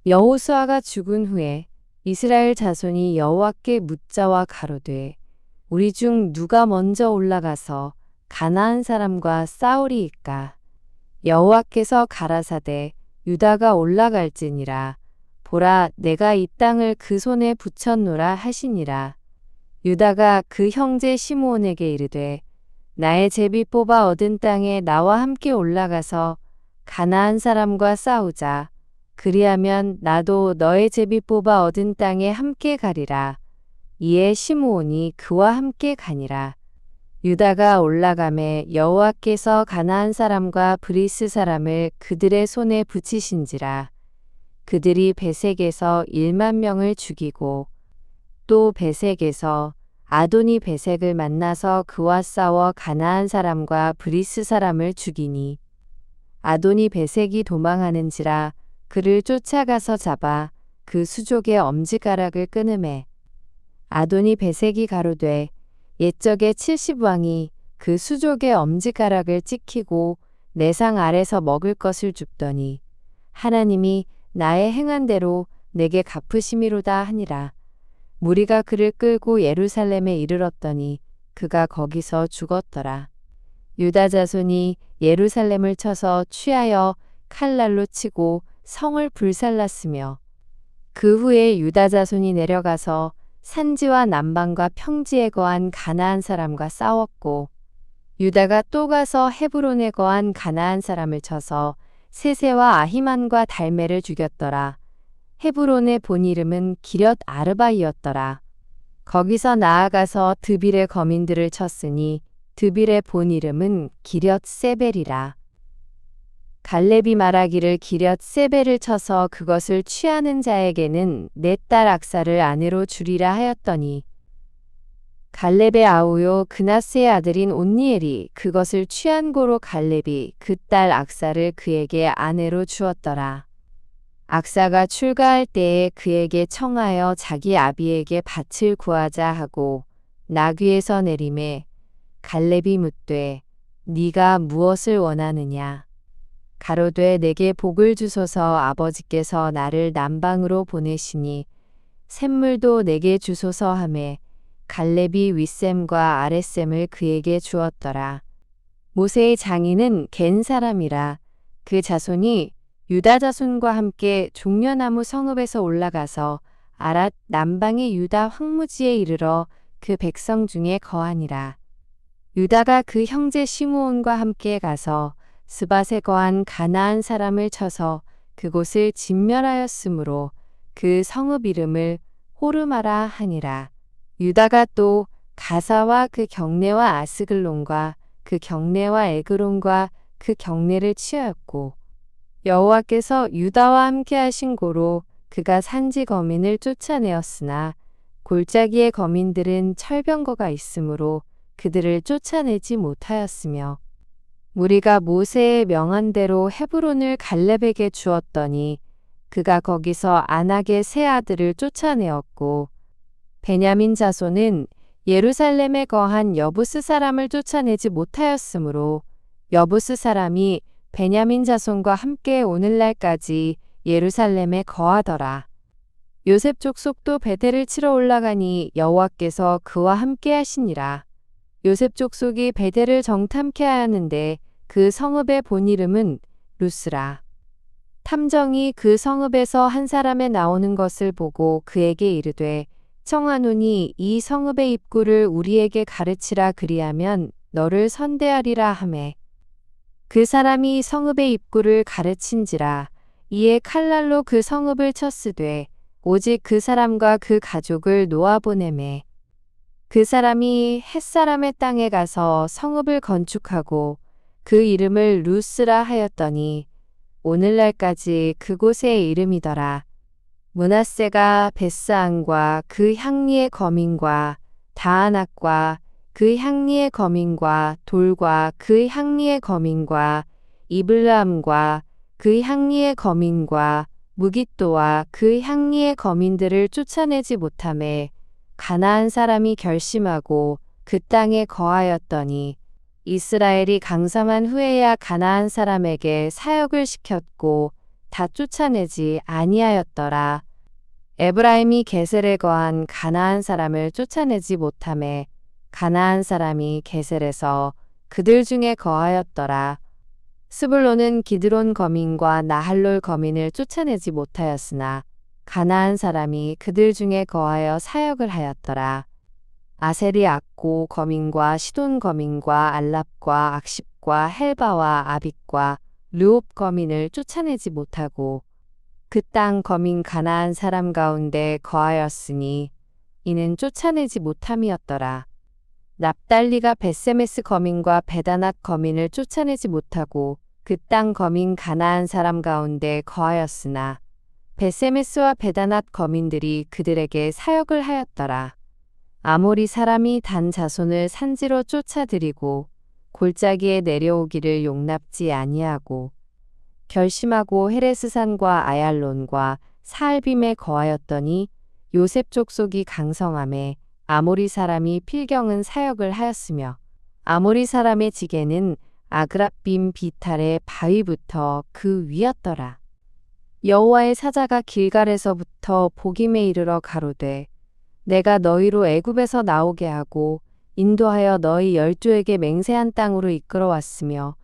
여호수아가 죽은 후에 이스라엘 자손이 여호와께 묻자와 가로되 우리 중 누가 먼저 올라가서 가나안 사람과 싸우리이까? 여호와께서 가라사대 유다가 올라갈지니라. 보라, 내가 이 땅을 그 손에 붙였노라 하시니라. 유다가 그 형제 시므온에게 이르되 나의 제비 뽑아 얻은 땅에 나와 함께 올라가서 가나안 사람과 싸우자. 그리하면 나도 너의 제비 뽑아 얻은 땅에 함께 가리라. 이에 시므온이 그와 함께 가니라. 유다가 올라가매 여호와께서 가나안 사람과 브리스 사람을 그들의 손에 붙이신지라. 그들이 베색에서 1만 명을 죽이고 또 베색에서 아도니 베색을 만나서 그와 싸워 가나안 사람과 브리스 사람을 죽이니 아도니 베색이 도망하는지라. 그를 쫓아가서 잡아 그 수족의 엄지가락을 끊으매 아도니 베색이 가로되 옛적에 70왕이 그 수족의 엄지가락을 찍히고 내 상 아래서 먹을 것을 줍더니 하나님이 나의 행한 대로 내게 갚으심이로다 하니라. 무리가 그를 끌고 예루살렘에 이르렀더니 그가 거기서 죽었더라. 유다 자손이 예루살렘을 쳐서 취하여 칼날로 치고 성을 불살랐으며 그 후에 유다 자손이 내려가서 산지와 남방과 평지에 거한 가나안 사람과 싸웠고 유다가 또 가서 헤브론에 거한 가나안 사람을 쳐서 세세와 아히만과 달메를 죽였더라. 헤브론의 본 이름은 기럇 아르바이었더라. 거기서 나아가서 드빌의 거민들을 쳤으니 드빌의 본 이름은 기럇 세벨이라. 갈렙이 말하기를 기럇 세벨을 쳐서 그것을 취하는 자에게는 내 딸 악사를 아내로 주리라 하였더니 갈렙의 아우요 그나스의 아들인 온니엘이 그것을 취한 고로 갈렙이 그 딸 악사를 그에게 아내로 주었더라. 악사가 출가할 때에 그에게 청하여 자기 아비에게 밭을 구하자 하고 나귀에서 내림에 갈렙이 묻되 네가 무엇을 원하느냐? 가로되 내게 복을 주소서. 아버지께서 나를 남방으로 보내시니 샘물도 내게 주소서 하매 갈렙이 윗샘과 아랫샘을 그에게 주었더라. 모세의 장인은 겐 사람이라. 그 자손이 유다 자손과 함께 종려나무 성읍에서 올라가서 아랏 남방의 유다 황무지에 이르러 그 백성 중에 거하니라. 유다가 그 형제 시므온과 함께 가서 스밧에 거한 가나안 사람을 쳐서 그곳을 진멸하였으므로 그 성읍 이름을 호르마라 하니라. 유다가 또 가사와 그 경내와 아스글론과 그 경내와 에그론과 그 경내를 취하였고 여호와께서 유다와 함께 하신 고로 그가 산지 거민을 쫓아내었으나 골짜기의 거민들은 철병거가 있으므로 그들을 쫓아내지 못하였으며 무리가 모세의 명한 대로 헤브론을 갈렙에게 주었더니 그가 거기서 안악의 세 아들을 쫓아내었고 베냐민 자손은 예루살렘에 거한 여부스 사람을 쫓아내지 못하였으므로 여부스 사람이 베냐민 자손과 함께 오늘날까지 예루살렘에 거하더라. 요셉 족속도 베델을 치러 올라가니 여호와께서 그와 함께 하시니라. 요셉 족속이 베델을 정탐케 하였는데 그 성읍의 본 이름은 루스라. 탐정이 그 성읍에서 한 사람의 나오는 것을 보고 그에게 이르되 청하노니 이 성읍의 입구를 우리에게 가르치라. 그리하면 너를 선대하리라 하매 그 사람이 성읍의 입구를 가르친지라. 이에 칼날로 그 성읍을 쳤으되 오직 그 사람과 그 가족을 놓아보내매 그 사람이 햇사람의 땅에 가서 성읍을 건축하고 그 이름을 루스라 하였더니 오늘날까지 그곳의 이름이더라. 므낫세가 벳사안과 그 향리의 거민과 다아낙과 그 향리의 거민과 돌과 그 향리의 거민과 이블람과 그 향리의 거민과 무깃도와 그 향리의 거민들을 쫓아내지 못하매 가나안 사람이 결심하고 그 땅에 거하였더니 이스라엘이 강성한 후에야 가나안 사람에게 사역을 시켰고 다 쫓아내지 아니하였더라. 에브라임이 게셀에 거한 가나안 사람을 쫓아내지 못하매 가나안 사람이 게셀에서 그들 중에 거하였더라. 스불론은 기드론 거민과 나할롤 거민을 쫓아내지 못하였으나 가나안 사람이 그들 중에 거하여 사역을 하였더라. 아셀이 악고 거민과 시돈 거민과 알랍과 악십과 헬바와 아빅과 르옵 거민을 쫓아내지 못하고 그 땅 거민 가나안 사람 가운데 거하였으니 이는 쫓아내지 못함이었더라. 납달리가 벳세메스 거민과 베다낫 거민을 쫓아내지 못하고 그 땅 거민 가나안 사람 가운데 거하였으나 벳세메스와 베다낫 거민들이 그들에게 사역을 하였더라. 아모리 사람이 단 자손을 산지로 쫓아들이고 골짜기에 내려오기를 용납지 아니하고 결심하고 헤레스산과 아얄론과 사알빔에 거하였더니 요셉 족속이 강성함에 아모리 사람이 필경은 사역을 하였으며 아모리 사람의 지게는 아그랍빔 비탈의 바위부터 그 위였더라. 여호와의 사자가 길갈에서부터 보김에 이르러 가로되 내가 너희로 애굽에서 나오게 하고 인도하여 너희 열조에게 맹세한 땅으로 이끌어왔으며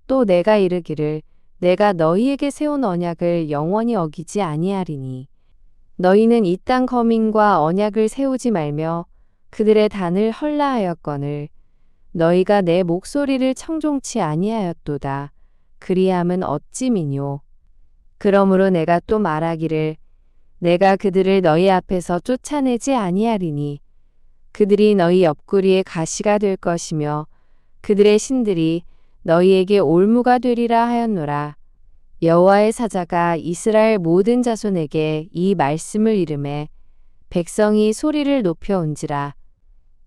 또 내가 이르기를 내가 너희에게 세운 언약을 영원히 어기지 아니하리니 너희는 이 땅 거민과 언약을 세우지 말며 그들의 단을 헐라하였거늘 너희가 내 목소리를 청종치 아니하였도다. 그리함은 어찌미뇨. 그러므로 내가 또 말하기를 내가 그들을 너희 앞에서 쫓아내지 아니하리니 그들이 너희 옆구리에 가시가 될 것이며 그들의 신들이 너희에게 올무가 되리라 하였노라. 여호와의 사자가 이스라엘 모든 자손에게 이 말씀을 이르매 백성이 소리를 높여온지라.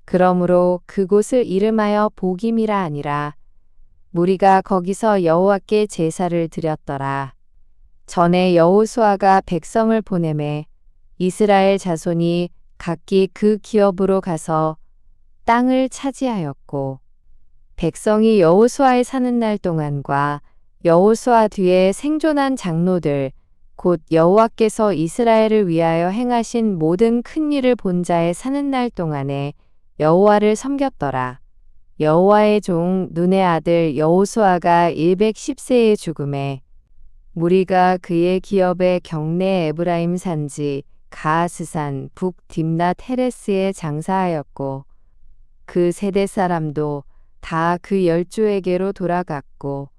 그러므로 그곳을 이름하여 보김이라 하니라. 무리가 거기서 여호와께 제사를 드렸더라. 전에 여호수아가 백성을 보내매 이스라엘 자손이 각기 그 기업으로 가서 땅을 차지하였고 백성이 여호수아에 사는 날 동안과 여호수아 뒤에 생존한 장로들 곧 여호와께서 이스라엘을 위하여 행하신 모든 큰 일을 본 자의 사는 날 동안에 여호와를 섬겼더라. 여호와의 종 눈의 아들 여호수아가 110세에 죽음에 무리가 그의 기업의 경내 에브라임 산지 가하스산 북 딥낫 헤레스에 장사하였고 그 세대 사람도 다 그 열조에게로 돌아갔고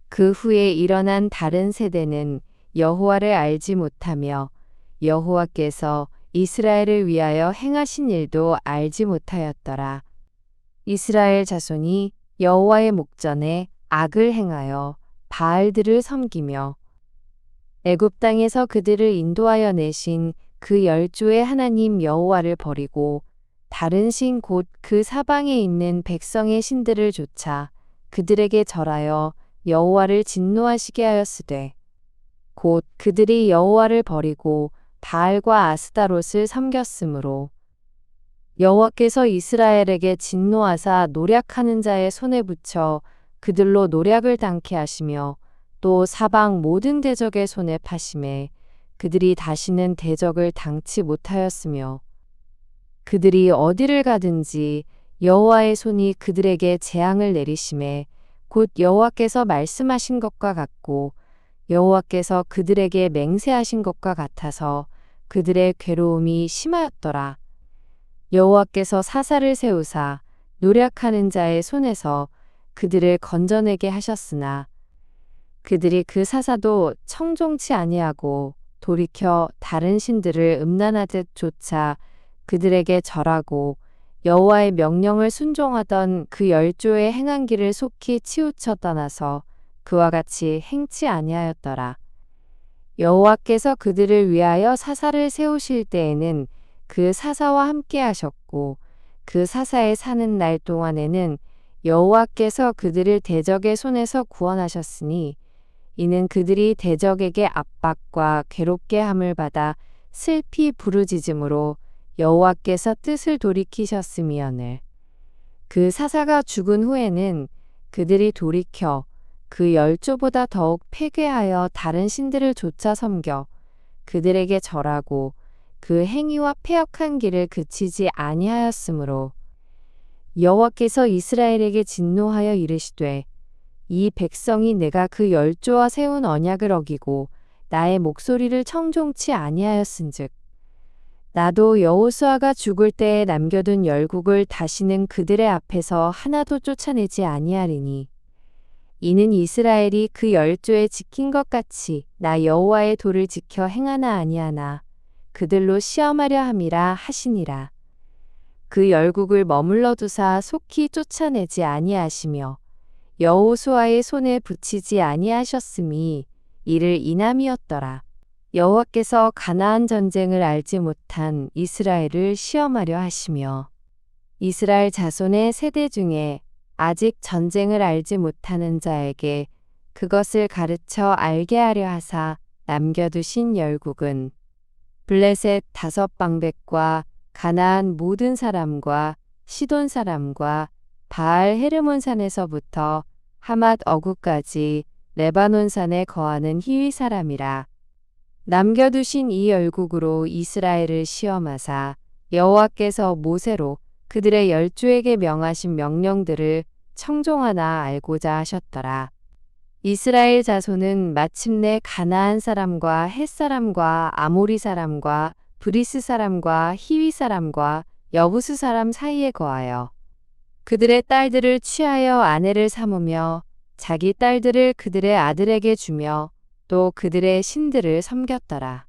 그 후에 일어난 다른 세대는 여호와를 알지 못하며 여호와께서 이스라엘을 위하여 행하신 일도 알지 못하였더라. 이스라엘 자손이 여호와의 목전에 악을 행하여 바알들을 섬기며 애굽 땅에서 그들을 인도하여 내신 그 열조의 하나님 여호와를 버리고 다른 신 곧 그 사방에 있는 백성의 신들을 좇아 그들에게 절하여 여호와를 진노하시게 하였으되 곧 그들이 여호와를 버리고 바알과 아스다롯을 섬겼으므로 여호와께서 이스라엘에게 진노하사 노략하는 자의 손에 붙여 그들로 노략을 당케 하시며 또 사방 모든 대적의 손에 파심에 그들이 다시는 대적을 당치 못하였으며 그들이 어디를 가든지 여호와의 손이 그들에게 재앙을 내리심에 곧 여호와께서 말씀하신 것과 같고 여호와께서 그들에게 맹세하신 것과 같아서 그들의 괴로움이 심하였더라. 여호와께서 사사를 세우사 노략하는 자의 손에서 그들을 건져내게 하셨으나 그들이 그 사사도 청종치 아니하고 돌이켜 다른 신들을 음란하듯 좇아 그들에게 절하고 여호와의 명령을 순종하던 그 열조의 행한 길을 속히 치우쳐 떠나서 그와 같이 행치 아니하였더라. 여호와께서 그들을 위하여 사사를 세우실 때에는 그 사사와 함께 하셨고 그 사사의 사는 날 동안에는 여호와께서 그들을 대적의 손에서 구원하셨으니 이는 그들이 대적에게 압박과 괴롭게 함을 받아 슬피 부르짖음으로 여호와께서 뜻을 돌이키셨음이오늘. 그 사사가 죽은 후에는 그들이 돌이켜 그 열조보다 더욱 패괴하여 다른 신들을 쫓아 섬겨 그들에게 절하고 그 행위와 패역한 길을 그치지 아니하였으므로 여호와께서 이스라엘에게 진노하여 이르시되 이 백성이 내가 그 열조와 세운 언약을 어기고 나의 목소리를 청종치 아니하였은즉 나도 여호수아가 죽을 때에 남겨둔 열국을 다시는 그들의 앞에서 하나도 쫓아내지 아니하리니 이는 이스라엘이 그 열조에 지킨 것 같이 나 여호와의 도를 지켜 행하나 아니하나 그들로 시험하려 함이라 하시니라. 그 열국을 머물러 두사 속히 쫓아내지 아니하시며 여호수아의 손에 붙이지 아니하셨음이 이를 인함이었더라. 여호와께서 가나안 전쟁을 알지 못한 이스라엘을 시험하려 하시며 이스라엘 자손의 세대 중에 아직 전쟁을 알지 못하는 자에게 그것을 가르쳐 알게 하려 하사 남겨두신 열국은 블레셋 5방백과 가나안 모든 사람과 시돈 사람과 바알 헤르몬 산에서부터 하맛 어구까지 레바논 산에 거하는 히위 사람이라. 남겨두신 이 열국으로 이스라엘을 시험하사 여호와께서 모세로 그들의 열조에게 명하신 명령들을 청종하나 알고자 하셨더라. 이스라엘 자손은 마침내 가나안 사람과 헷 사람과 아모리 사람과 브리스 사람과 히위 사람과 여부스 사람 사이에 거하여 그들의 딸들을 취하여 아내를 삼으며 자기 딸들을 그들의 아들에게 주며 또 그들의 신들을 섬겼더라.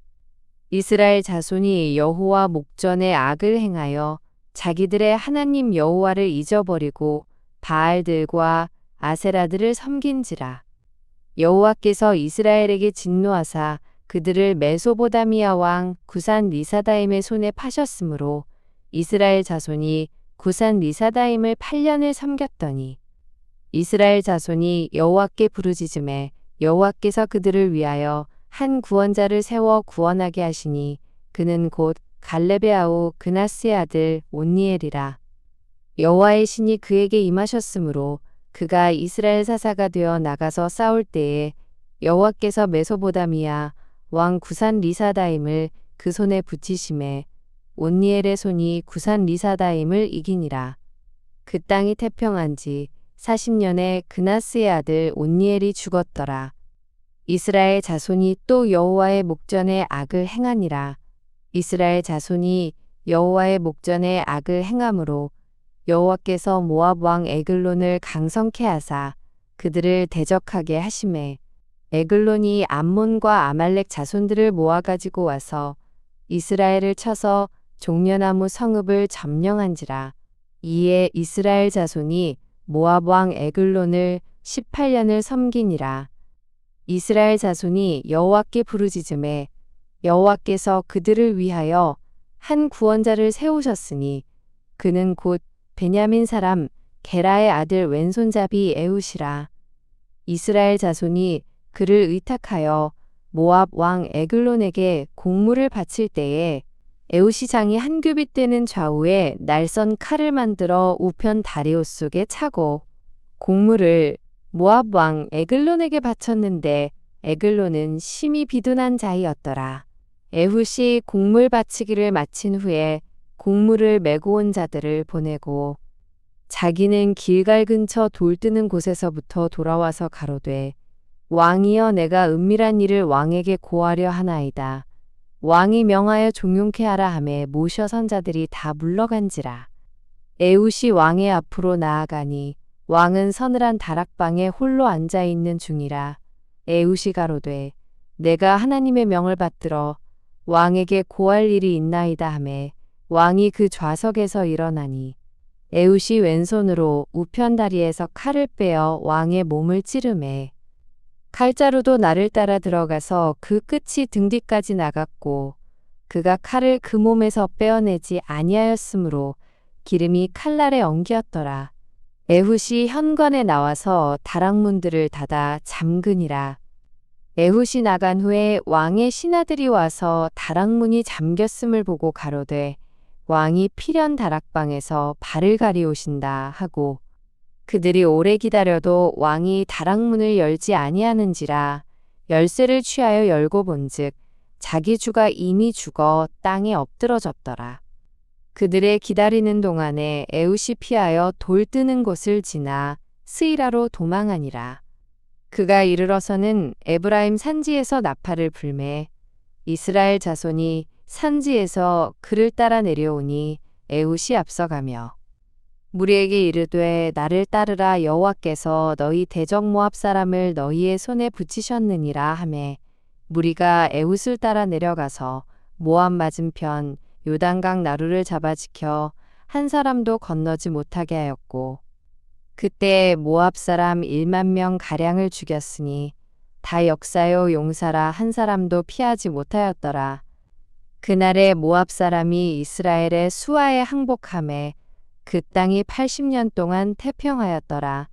이스라엘 자손이 여호와 목전에 악을 행하여 자기들의 하나님 여호와를 잊어버리고 바알들과 아세라들을 섬긴지라. 여호와께서 이스라엘에게 진노하사 그들을 메소보다미아 왕 구산 리사다임의 손에 파셨으므로 이스라엘 자손이 구산 리사다임을 8년을 섬겼더니 이스라엘 자손이 여호와께 부르짖음에 여호와께서 그들을 위하여 한 구원자를 세워 구원하게 하시니 그는 곧 갈렙의 아우 그나스의 아들 온니엘이라. 여호와의 신이 그에게 임하셨으므로 그가 이스라엘 사사가 되어 나가서 싸울 때에 여호와께서 메소보다미아 왕 구산 리사다임을 그 손에 붙이심에 온니엘의 손이 구산 리사다임을 이기니라. 그 땅이 태평한 지 40년에 그나스의 아들 온니엘이 죽었더라. 이스라엘 자손이 또 여호와의 목전에 악을 행하니라. 이스라엘 자손이 여호와의 목전에 악을 행함으로 여호와께서 모압 왕 에글론을 강성케 하사 그들을 대적하게 하심에 에글론이 암몬과 아말렉 자손들을 모아 가지고 와서 이스라엘을 쳐서 종려나무 성읍을 점령한지라. 이에 이스라엘 자손이 모압 왕 에글론을 18년을 섬기니라. 이스라엘 자손이 여호와께 부르짖음에 여호와께서 그들을 위하여 한 구원자를 세우셨으니 그는 곧 베냐민 사람 게라의 아들 왼손잡이 에훗이라. 이스라엘 자손이 그를 의탁하여 모압 왕 에글론에게 곡물을 바칠 때에 에훗이 장이 한 규빗 되는 좌우에 날선 칼을 만들어 우편 다리옷 속에 차고 곡물을 모압 왕 에글론에게 바쳤는데 에글론은 심히 비둔한 자이었더라. 에훗이 곡물 바치기를 마친 후에 곡물을 메고 온 자들을 보내고 자기는 길갈 근처 돌 뜨는 곳에서부터 돌아와서 가로되 왕이여 내가 은밀한 일을 왕에게 고하려 하나이다. 왕이 명하여 종용케 하라 하매 모셔 선 자들이 다 물러간지라. 에훗이 왕의 앞으로 나아가니 왕은 서늘한 다락방에 홀로 앉아 있는 중이라. 에훗이 가로되 내가 하나님의 명을 받들어 왕에게 고할 일이 있나이다 하매 왕이 그 좌석에서 일어나니 에훗이 왼손으로 우편 다리에서 칼을 빼어 왕의 몸을 찌르매 칼자루도 나를 따라 들어가서 그 끝이 등 뒤까지 나갔고 그가 칼을 그 몸에서 빼어내지 아니하였으므로 기름이 칼날에 엉기었더라. 에훗이 현관에 나와서 다락문들을 닫아 잠그니라. 에훗이 나간 후에 왕의 신하들이 와서 다락문이 잠겼음을 보고 가로되 왕이 필연 다락방에서 발을 가리오신다 하고 그들이 오래 기다려도 왕이 다락문을 열지 아니하는지라 열쇠를 취하여 열고 본즉 자기 주가 이미 죽어 땅에 엎드러졌더라. 그들의 기다리는 동안에 에훗이 피하여 돌 뜨는 곳을 지나 스이라로 도망하니라. 그가 이르러서는 에브라임 산지에서 나팔을 불매 이스라엘 자손이 산지에서 그를 따라 내려오니 에훗이 앞서가며 무리에게 이르되 나를 따르라 여호와께서 너희 대적 모압 사람을 너희의 손에 붙이셨느니라 하매 무리가 에훗을 따라 내려가서 모압 맞은편 요단강 나루를 잡아 지켜 한 사람도 건너지 못하게 하였고 그때 모압 사람 1만 명 가량을 죽였으니 다 역사요 용사라 한 사람도 피하지 못하였더라. 그날에 모압 사람이 이스라엘의 수아에 항복하매 그 땅이 80년 동안 태평하였더라.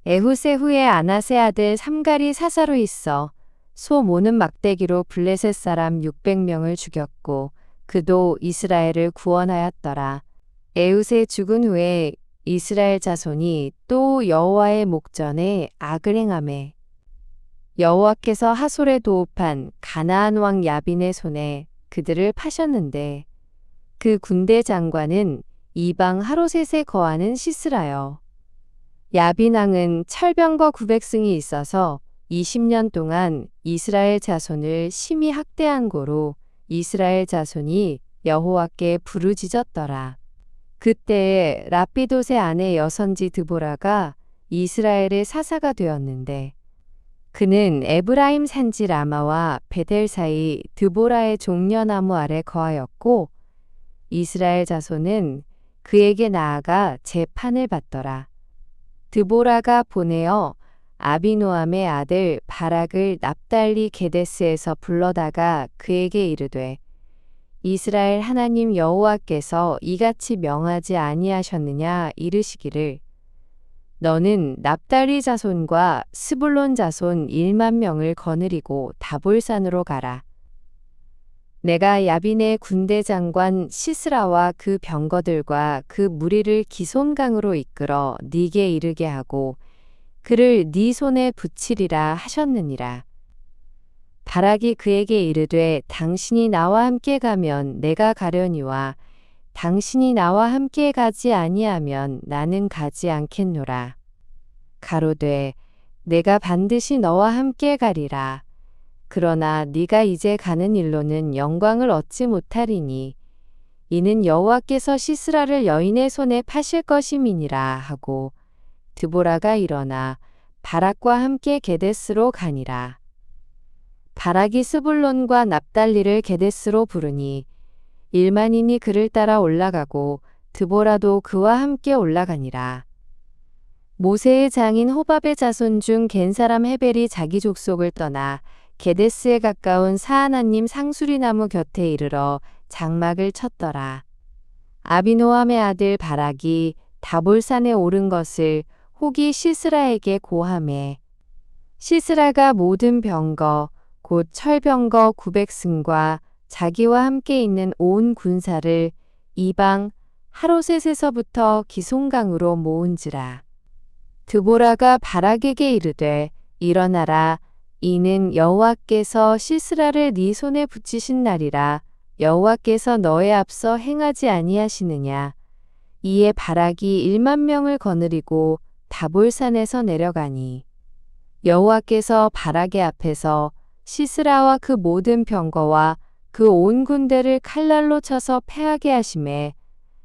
에훗의 후에 아낫의 아들 삼갈이 사사로 있어 소 모는 막대기로 블레셋 사람 600명을 죽였고 그도 이스라엘을 구원하였더라. 에훗의 죽은 후에 이스라엘 자손이 또 여호와의 목전에 악을 행하매 여호와께서 하솔에 도읍한 가나안 왕 야빈의 손에 그들을 파셨는데 그 군대 장관은 이방 하로셋에 거하는 시스라요. 야빈 왕은 철병거 900승이 있어서 20년 동안 이스라엘 자손을 심히 학대한 고로 이스라엘 자손이 여호와께 부르짖었더라. 그때에 라피돗의 아내 여선지 드보라가 이스라엘의 사사가 되었는데 그는 에브라임 산지 라마와 베델 사이 드보라의 종려나무 아래 거하였고 이스라엘 자손은 그에게 나아가 재판을 받더라. 드보라가 보내어 아비노함의 아들 바락을 납달리 게데스에서 불러다가 그에게 이르되 이스라엘 하나님 여호와께서 이같이 명하지 아니하셨느냐 이르시기를 너는 납달리 자손과 스불론 자손 1만 명을 거느리고 다볼산으로 가라. 내가 야빈의 군대 장관 시스라와 그 병거들과 그 무리를 기손강으로 이끌어 네게 이르게 하고 그를 네 손에 붙이리라 하셨느니라. 바락이 그에게 이르되 당신이 나와 함께 가면 내가 가려니와 당신이 나와 함께 가지 아니하면 나는 가지 않겠노라. 가로되 내가 반드시 너와 함께 가리라. 그러나 네가 이제 가는 일로는 영광을 얻지 못하리니 이는 여호와께서 시스라를 여인의 손에 파실 것임이니라 하고 드보라가 일어나 바락과 함께 게데스로 가니라. 바락이 스불론과 납달리를 게데스로 부르니 1만인이 그를 따라 올라가고 드보라도 그와 함께 올라가니라. 모세의 장인 호밥의 자손 중 겐사람 헤벨이 자기 족속을 떠나 게데스에 가까운 사하나님 상수리나무 곁에 이르러 장막을 쳤더라. 아비노함의 아들 바락이 다볼산에 오른 것을 혹이 시스라에게 고하매 시스라가 모든 병거 곧 철병거 900승과 자기와 함께 있는 온 군사를 이방 하로셋에서부터 기손강으로 모은지라. 드보라가 바락에게 이르되 일어나라. 이는 여호와께서 시스라를 네 손에 붙이신 날이라. 여호와께서 너의 앞서 행하지 아니하시느냐. 이에 바락이 1만 명을 거느리고 다볼산에서 내려가니 여호와께서 바락의 앞에서 시스라와 그 모든 병거와 그 온 군대를 칼날로 쳐서 패하게 하심에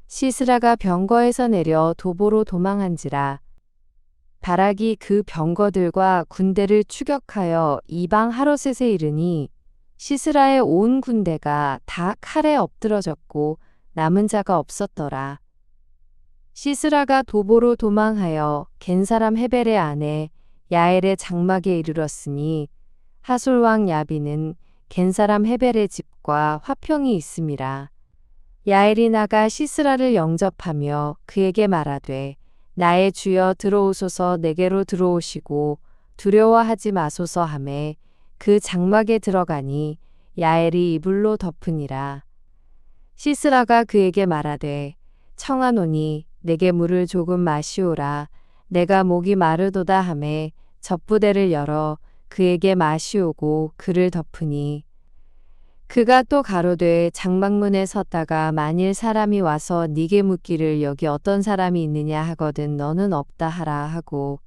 시스라가 병거에서 내려 도보로 도망한지라. 바락이 그 병거들과 군대를 추격하여 이방 하로셋에 이르니 시스라의 온 군대가 다 칼에 엎드러졌고 남은 자가 없었더라. 시스라가 도보로 도망하여 겐사람 헤벨의 아내 야엘의 장막에 이르렀으니 하솔 왕 야빈은 겐사람 헤벨의 집과 화평이 있음이라. 야엘이 나가 시스라를 영접하며 그에게 말하되 나의 주여 들어오소서. 내게로 들어오시고 두려워하지 마소서 하매 그 장막에 들어가니 야엘이 이불로 덮으니라. 시스라가 그에게 말하되 청하노니 내게 물을 조금 마시오라. 내가 목이 마르도다 하매 젖부대를 열어 그에게 마시오고 그를 덮으니 그가 또 가로되 장막문에 섰다가 만일 사람이 와서 네게 묻기를 여기 어떤 사람이 있느냐 하거든 너는 없다 하라 하고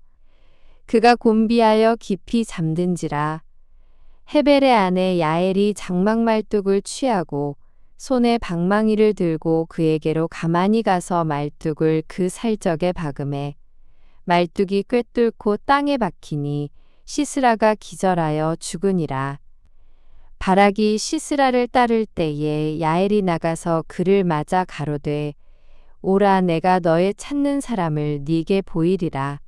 그가 곤비하여 깊이 잠든지라 헤벨의 아내 야엘이 장막 말뚝을 취하고 손에 방망이를 들고 그에게로 가만히 가서 말뚝을 그 살적에 박음에 말뚝이 꿰뚫고 땅에 박히니 시스라가 기절하여 죽으니라. 바락이 시스라를 따를 때에 야엘이 나가서 그를 맞아 가로되 오라 내가 너의 찾는 사람을 네게 보이리라.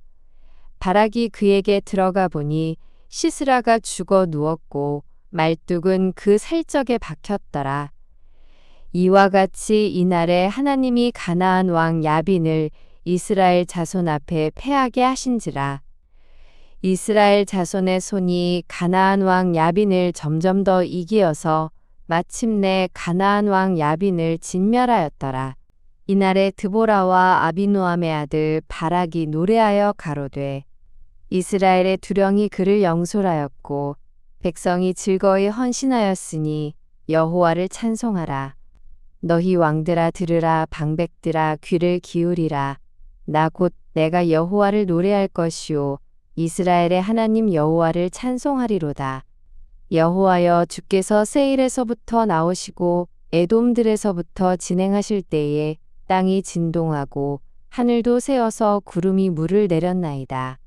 바락이 그에게 들어가 보니 시스라가 죽어 누웠고 말뚝은 그 살적에 박혔더라. 이와 같이 이날에 하나님이 가나안 왕 야빈을 이스라엘 자손 앞에 패하게 하신지라. 이스라엘 자손의 손이 가나안 왕 야빈을 점점 더 이기어서 마침내 가나안 왕 야빈을 진멸하였더라. 이날에 드보라와 아비노함의 아들 바락이 노래하여 가로되 이스라엘의 두령이 그를 영솔하였고 백성이 즐거이 헌신하였으니 여호와를 찬송하라. 너희 왕들아 들으라 방백들아 귀를 기울이라. 나 곧 내가 여호와를 노래할 것이요 이스라엘의 하나님 여호와를 찬송하리로다. 여호와여 주께서 세일에서부터 나오시고 에돔들에서부터 진행하실 때에 땅이 진동하고 하늘도 새어서 구름이 물을 내렸나이다.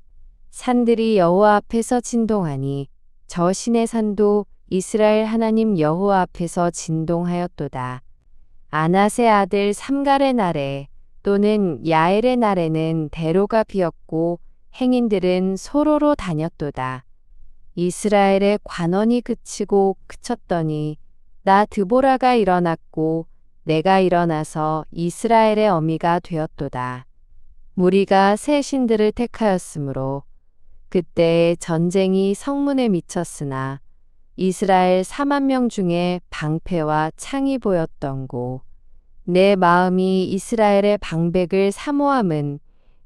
산들이 여호와 앞에서 진동하니 저 신의 산도 이스라엘 하나님 여호와 앞에서 진동하였도다. 아낫의 아들 삼갈의 날에 또는 야엘의 날에는 대로가 비었고 행인들은 소로로 다녔도다. 이스라엘의 관원이 그치고 그쳤더니 나 드보라가 일어났고 내가 일어나서 이스라엘의 어미가 되었도다. 무리가 새 신들을 택하였으므로 그때 전쟁이 성문에 미쳤으나 이스라엘 4만 명 중에 방패와 창이 보였던고 내 마음이 이스라엘의 방백을 사모함은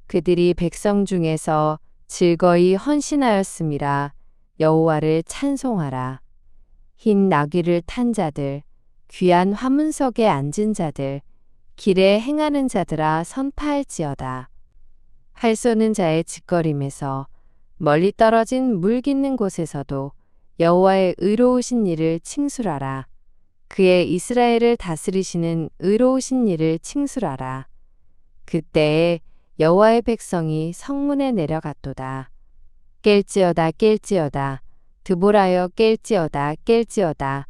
그들이 백성 중에서 즐거이 헌신하였음이라. 여호와를 찬송하라. 흰 나귀를 탄 자들 귀한 화문석에 앉은 자들 길에 행하는 자들아 선파할지어다. 활 쏘는 자의 짓거림에서 멀리 떨어진 물 깃는 곳에서도 여호와의 의로우신 일을 칭술하라. 그의 이스라엘을 다스리시는 의로우신 일을 칭술하라. 그때에 여호와의 백성이 성문에 내려갔도다. 깰지어다 깰지어다 드보라여 깰지어다 깰지어다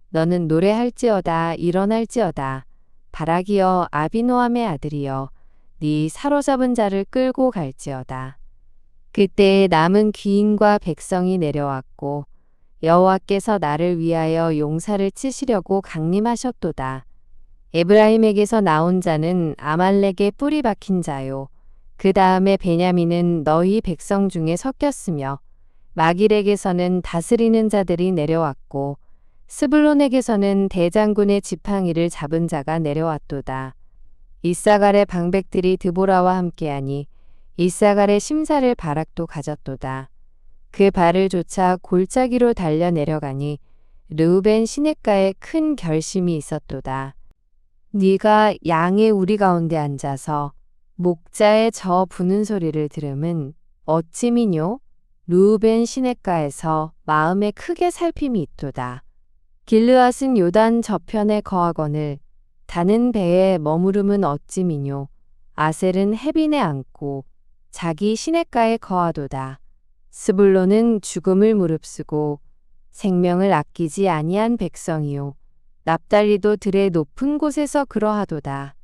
너는 노래할지어다 일어날지어다 바락이여 아비노함의 아들이여 네 사로잡은 자를 끌고 갈지어다. 그때에 남은 귀인과 백성이 내려왔고 여호와께서 나를 위하여 용사를 치시려고 강림하셨도다. 에브라임에게서 나온 자는 아말렉의 뿌리 박힌 자요. 그 다음에 베냐민은 너희 백성 중에 섞였으며 마길에게서는 다스리는 자들이 내려왔고 스불론에게서는 대장군의 지팡이를 잡은 자가 내려왔도다. 이사갈의 방백들이 드보라와 함께하니 이사갈의 심사를 바락도 가졌도다. 그 발을 쫓아 골짜기로 달려 내려가니 르우벤 시냇가에 큰 결심이 있었도다. 네가 양의 우리 가운데 앉아서 목자의 저 부는 소리를 들음은 어찌미뇨? 르우벤 시냇가에서 마음에 크게 살핌이 있도다. 길르앗은 요단 저편에 거하거늘 다는 배에 머무름은 어찌미뇨? 아셀은 해빈에 앉고 자기 시냇가에 거하도다. 스불론은 죽음을 무릅쓰고 생명을 아끼지 아니한 백성이요. 납달리도 들의 높은 곳에서 그러하도다.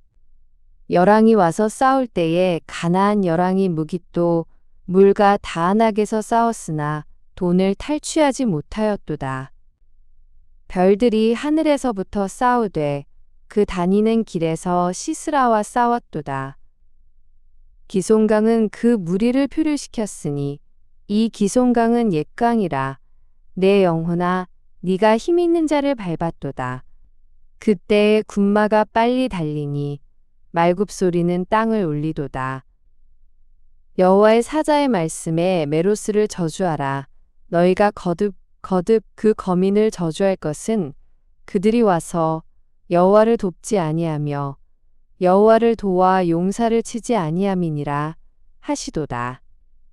열왕이 와서 싸울 때에 가나안 열왕이 무깃도 물과 다안악에서 싸웠으나 돈을 탈취하지 못하였도다. 별들이 하늘에서부터 싸우되 그 다니는 길에서 시스라와 싸웠도다. 기손강은 그 무리를 표류시켰으니 이 기손강은 옛강이라. 내 영혼아 네가 힘 있는 자를 밟았도다. 그때에 군마가 빨리 달리니 말굽소리는 땅을 울리도다. 여호와의 사자의 말씀에 메로스를 저주하라. 너희가 거듭 그 거민을 저주할 것은 그들이 와서 여호와를 돕지 아니하며 여호와를 도와 용사를 치지 아니함이니라 하시도다.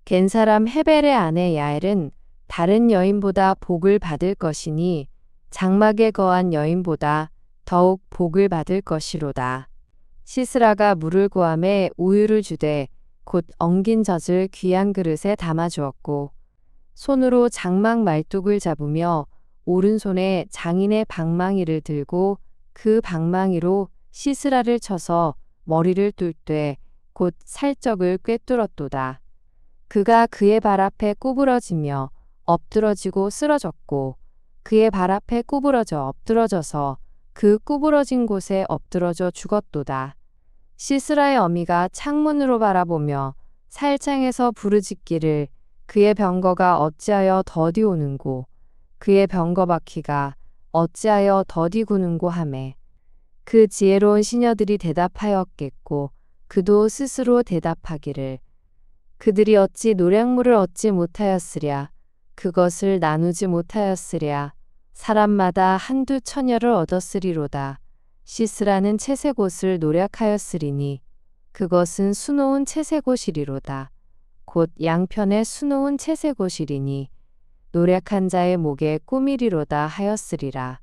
겐 사람 헤벨의 아내 야엘은 다른 여인보다 복을 받을 것이니 장막에 거한 여인보다 더욱 복을 받을 것이로다. 시스라가 물을 구함에 우유를 주되 곧 엉긴 젖을 귀한 그릇에 담아 주었고 손으로 장막 말뚝을 잡으며 오른손에 장인의 방망이를 들고 그 방망이로 시스라를 쳐서 머리를 뚫되 곧 살적을 꿰뚫었도다. 그가 그의 발 앞에 구부러지며 엎드러지고 쓰러졌고 그의 발 앞에 구부러져 엎드러져서 그 구부러진 곳에 엎드러져 죽었도다. 시스라의 어미가 창문으로 바라보며 살창에서 부르짖기를 그의 병거가 어찌하여 더디 오는고 그의 병거 바퀴가 어찌하여 더디 구는고 하매 그 지혜로운 시녀들이 대답하였겠고 그도 스스로 대답하기를 그들이 어찌 노량물을 얻지 못하였으랴 그것을 나누지 못하였으랴 사람마다 한두 처녀를 얻었으리로다. 시스라는 채색 옷을 노략하였으리니 그것은 수놓은 채색 옷이리로다. 곧 양편에 수놓은 채색 옷이리니 노략한 자의 목에 꾸미리로다 하였으리라.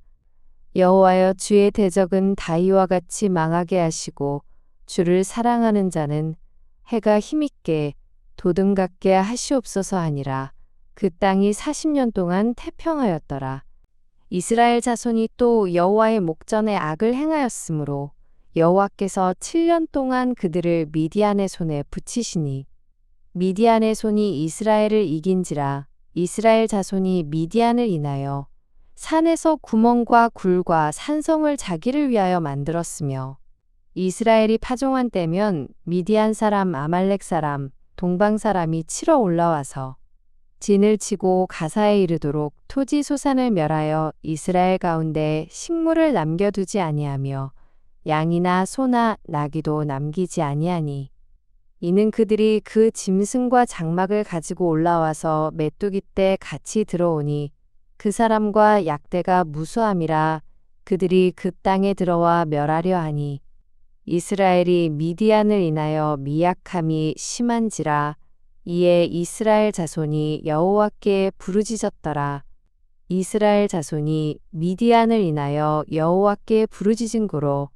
여호와여 주의 대적은 다이와 같이 망하게 하시고 주를 사랑하는 자는 해가 힘있게 도등 같게 하시옵소서 하니라. 그 땅이 40년 동안 태평하였더라. 이스라엘 자손이 또 여호와의 목전에 악을 행하였으므로 여호와께서 7년 동안 그들을 미디안의 손에 붙이시니 미디안의 손이 이스라엘을 이긴지라. 이스라엘 자손이 미디안을 인하여 산에서 구멍과 굴과 산성을 자기를 위하여 만들었으며 이스라엘이 파종한 때면 미디안 사람 아말렉 사람 동방 사람이 치러 올라와서 진을 치고 가사에 이르도록 토지 소산을 멸하여 이스라엘 가운데 식물을 남겨두지 아니하며 양이나 소나 나귀도 남기지 아니하니 이는 그들이 그 짐승과 장막을 가지고 올라와서 메뚜기 때 같이 들어오니 그 사람과 약대가 무수함이라 그들이 그 땅에 들어와 멸하려 하니 이스라엘이 미디안을 인하여 미약함이 심한지라. 이에 이스라엘 자손이 여호와께 부르짖었더라. 이스라엘 자손이 미디안을 인하여 여호와께 부르짖은 고로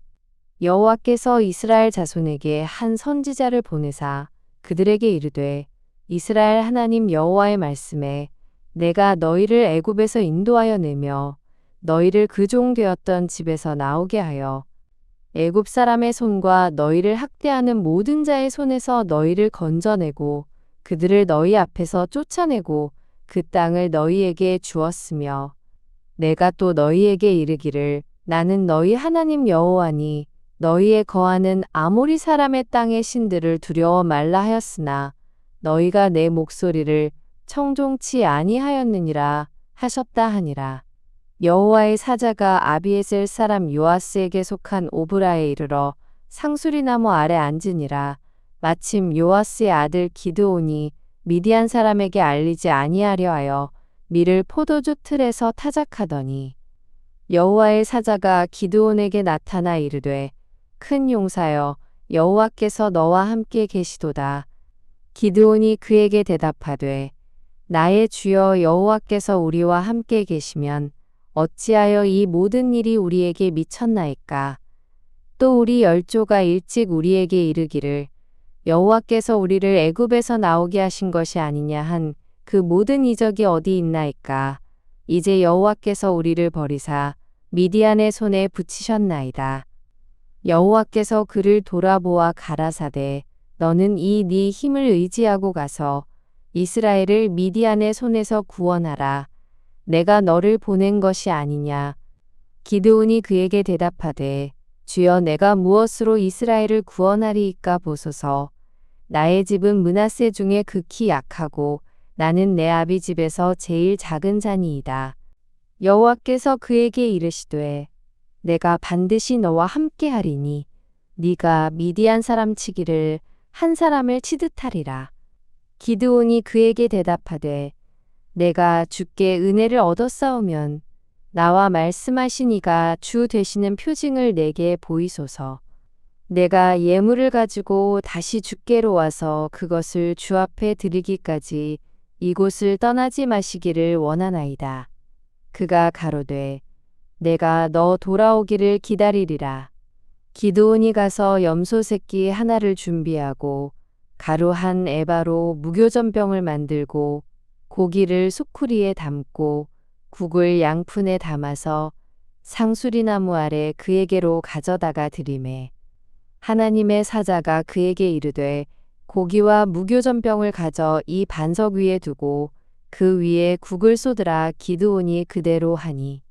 여호와께서 이스라엘 자손에게 한 선지자를 보내사 그들에게 이르되 이스라엘 하나님 여호와의 말씀에 내가 너희를 애굽에서 인도하여 내며 너희를 그 종 되었던 집에서 나오게 하여 애굽 사람의 손과 너희를 학대하는 모든 자의 손에서 너희를 건져내고 그들을 너희 앞에서 쫓아내고 그 땅을 너희에게 주었으며 내가 또 너희에게 이르기를 나는 너희 하나님 여호와니 너희에 거하는 아모리 사람의 땅의 신들을 두려워 말라 하였으나 너희가 내 목소리를 청종치 아니하였느니라 하셨다 하니라. 여호와의 사자가 아비에셀 사람 요아스에게 속한 오브라에 이르러 상수리나무 아래 앉으니라. 마침 요아스의 아들 기드온이 미디안 사람에게 알리지 아니하려 하여 밀을 포도주 틀에서 타작하더니 여호와의 사자가 기드온에게 나타나 이르되 큰 용사여 여호와께서 너와 함께 계시도다. 기드온이 그에게 대답하되 나의 주여 여호와께서 우리와 함께 계시면 어찌하여 이 모든 일이 우리에게 미쳤나이까. 또 우리 열조가 일찍 우리에게 이르기를 여호와께서 우리를 애굽에서 나오게 하신 것이 아니냐 한 그 모든 이적이 어디 있나이까. 이제 여호와께서 우리를 버리사 미디안의 손에 붙이셨나이다. 여호와께서 그를 돌아보아 가라사대 너는 이 네 힘을 의지하고 가서 이스라엘을 미디안의 손에서 구원하라. 내가 너를 보낸 것이 아니냐. 기드온이 그에게 대답하되 주여 내가 무엇으로 이스라엘을 구원하리이까 보소서. 나의 집은 므낫세 중에 극히 약하고 나는 내 아비 집에서 제일 작은 자니이다. 여호와께서 그에게 이르시되 내가 반드시 너와 함께하리니 네가 미디안 사람 치기를 한 사람을 치듯하리라. 기드온이 그에게 대답하되 내가 주께 은혜를 얻었사오면 나와 말씀하신 이가 주 되시는 표징을 내게 보이소서. 내가 예물을 가지고 다시 주께로 와서 그것을 주 앞에 드리기까지 이곳을 떠나지 마시기를 원하나이다. 그가 가로되 내가 너 돌아오기를 기다리리라. 기드온이 가서 염소 새끼 하나를 준비하고 가루 한 에바로 무교전병을 만들고 고기를 수쿠리에 담고 국을 양푼에 담아서 상수리나무 아래 그에게로 가져다가 드리매 하나님의 사자가 그에게 이르되 고기와 무교전병을 가져 이 반석 위에 두고 그 위에 국을 쏟으라. 기드온이 그대로 하니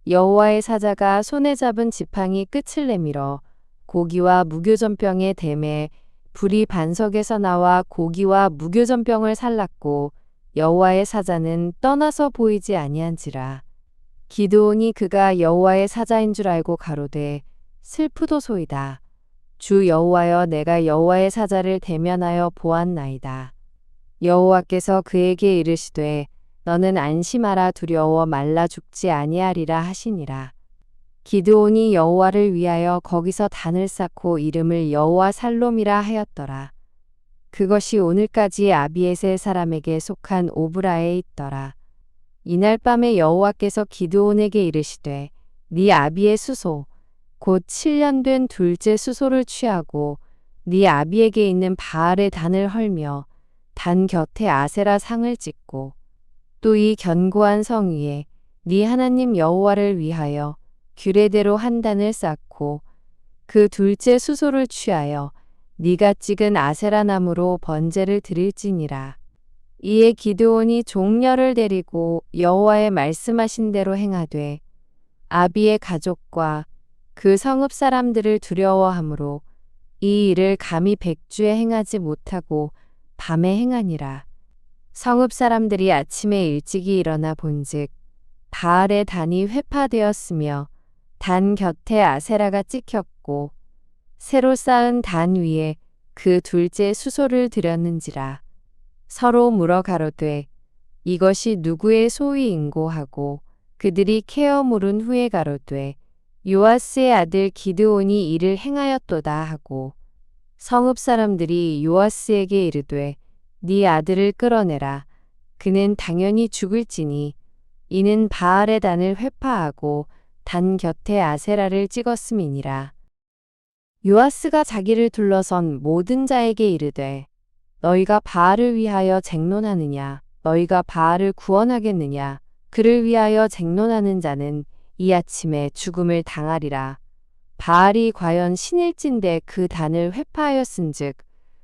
여호와의 사자가 손에 잡은 지팡이 끝을 내밀어 고기와 무교전병에 대매 불이 반석에서 나와 고기와 무교전병을 살랐고 여호와의 사자는 떠나서 보이지 아니한지라. 기드온이 그가 여호와의 사자인 줄 알고 가로되 슬프도소이다. 주 여호와여 내가 여호와의 사자를 대면하여 보았나이다. 여호와께서 그에게 이르시되 너는 안심하라 두려워 말라 죽지 아니하리라 하시니라. 기드온이 여호와를 위하여 거기서 단을 쌓고 이름을 여호와 살롬이라 하였더라. 그것이 오늘까지 아비에셀 사람에게 속한 오브라에 있더라. 이날 밤에 여호와께서 기드온에게 이르시되 네 아비의 수소 곧 7년 된 둘째 수소를 취하고 네 아비에게 있는 바알의 단을 헐며 단 곁에 아세라 상을 찍고 또 이 견고한 성 위에 네 하나님 여호와를 위하여 규례대로 한 단을 쌓고 그 둘째 수소를 취하여 네가 찍은 아세라 나무로 번제를 드릴지니라. 이에 기드온이 종려를 데리고 여호와의 말씀하신 대로 행하되 아비의 가족과 그 성읍 사람들을 두려워하므로 이 일을 감히 백주에 행하지 못하고 밤에 행하니라. 성읍 사람들이 아침에 일찍이 일어나 본즉 바알의 단이 회파되었으며 단 곁에 아세라가 찍혔고 새로 쌓은 단 위에 그 둘째 수소를 드렸는지라. 서로 물어 가로되 이것이 누구의 소위인고 하고 그들이 캐어 물은 후에 가로되 요아스의 아들 기드온이 이를 행하였도다 하고 성읍 사람들이 요아스에게 이르되 네 아들을 끌어내라. 그는 당연히 죽을지니 이는 바알의 단을 회파하고 단 곁에 아세라를 찍었음이니라. 요아스가 자기를 둘러선 모든 자에게 이르되 너희가 바알을 위하여 쟁론하느냐 너희가 바알을 구원하겠느냐 그를 위하여 쟁론하는 자는 이 아침에 죽음을 당하리라. 바알이 과연 신일진데 그 단을 회파하였은즉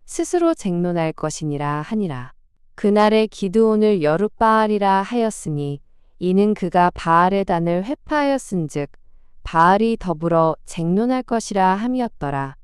스스로 쟁론할 것이니라 하니라. 그날에 기드온을 여룻바알이라 하였으니 이는 그가 바알의 단을 회파하였은즉 바알이 더불어 쟁론할 것이라 함이었더라.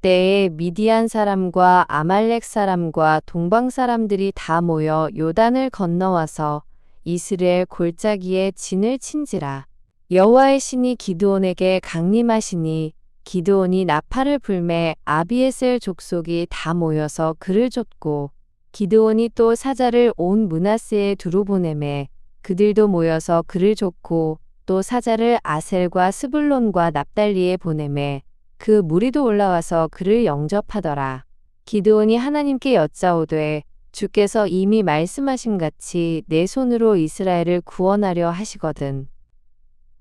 때에 미디안 사람과 아말렉 사람과 동방 사람들이 다 모여 요단을 건너와서 이스라엘 골짜기에 진을 친지라. 여호와의 신이 기드온에게 강림하시니 기드온이 나팔을 불매 아비에셀 족속이 다 모여서 그를 좇고 기드온이 또 사자를 온 므낫세에 두루 보내매 그들도 모여서 그를 좇고 또 사자를 아셀과 스불론과 납달리에 보내매 그 무리도 올라와서 그를 영접하더라. 기드온이 하나님께 여짜오되 주께서 이미 말씀하신 같이 내 손으로 이스라엘을 구원하려 하시거든.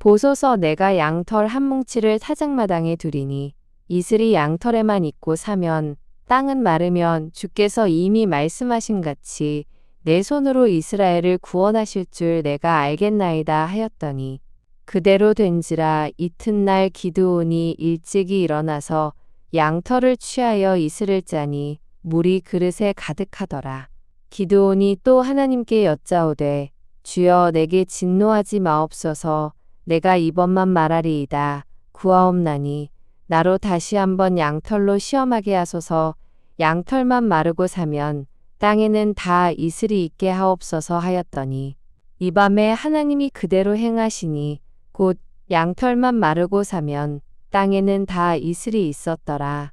보소서 내가 양털 한 뭉치를 사장마당에 두리니 이슬이 양털에만 있고 사면 땅은 마르면 주께서 이미 말씀하신 같이 내 손으로 이스라엘을 구원하실 줄 내가 알겠나이다 하였더니 그대로 된지라. 이튿날 기드온이 일찍이 일어나서 양털을 취하여 이슬을 짜니 물이 그릇에 가득하더라. 기드온이 또 하나님께 여짜오되 주여 내게 진노하지 마옵소서. 내가 이번만 말하리이다. 구하옵나니 나로 다시 한번 양털로 시험하게 하소서. 양털만 마르고 사면 땅에는 다 이슬이 있게 하옵소서 하였더니 이 밤에 하나님이 그대로 행하시니 곧 양털만 마르고 사면 땅에는 다 이슬이 있었더라.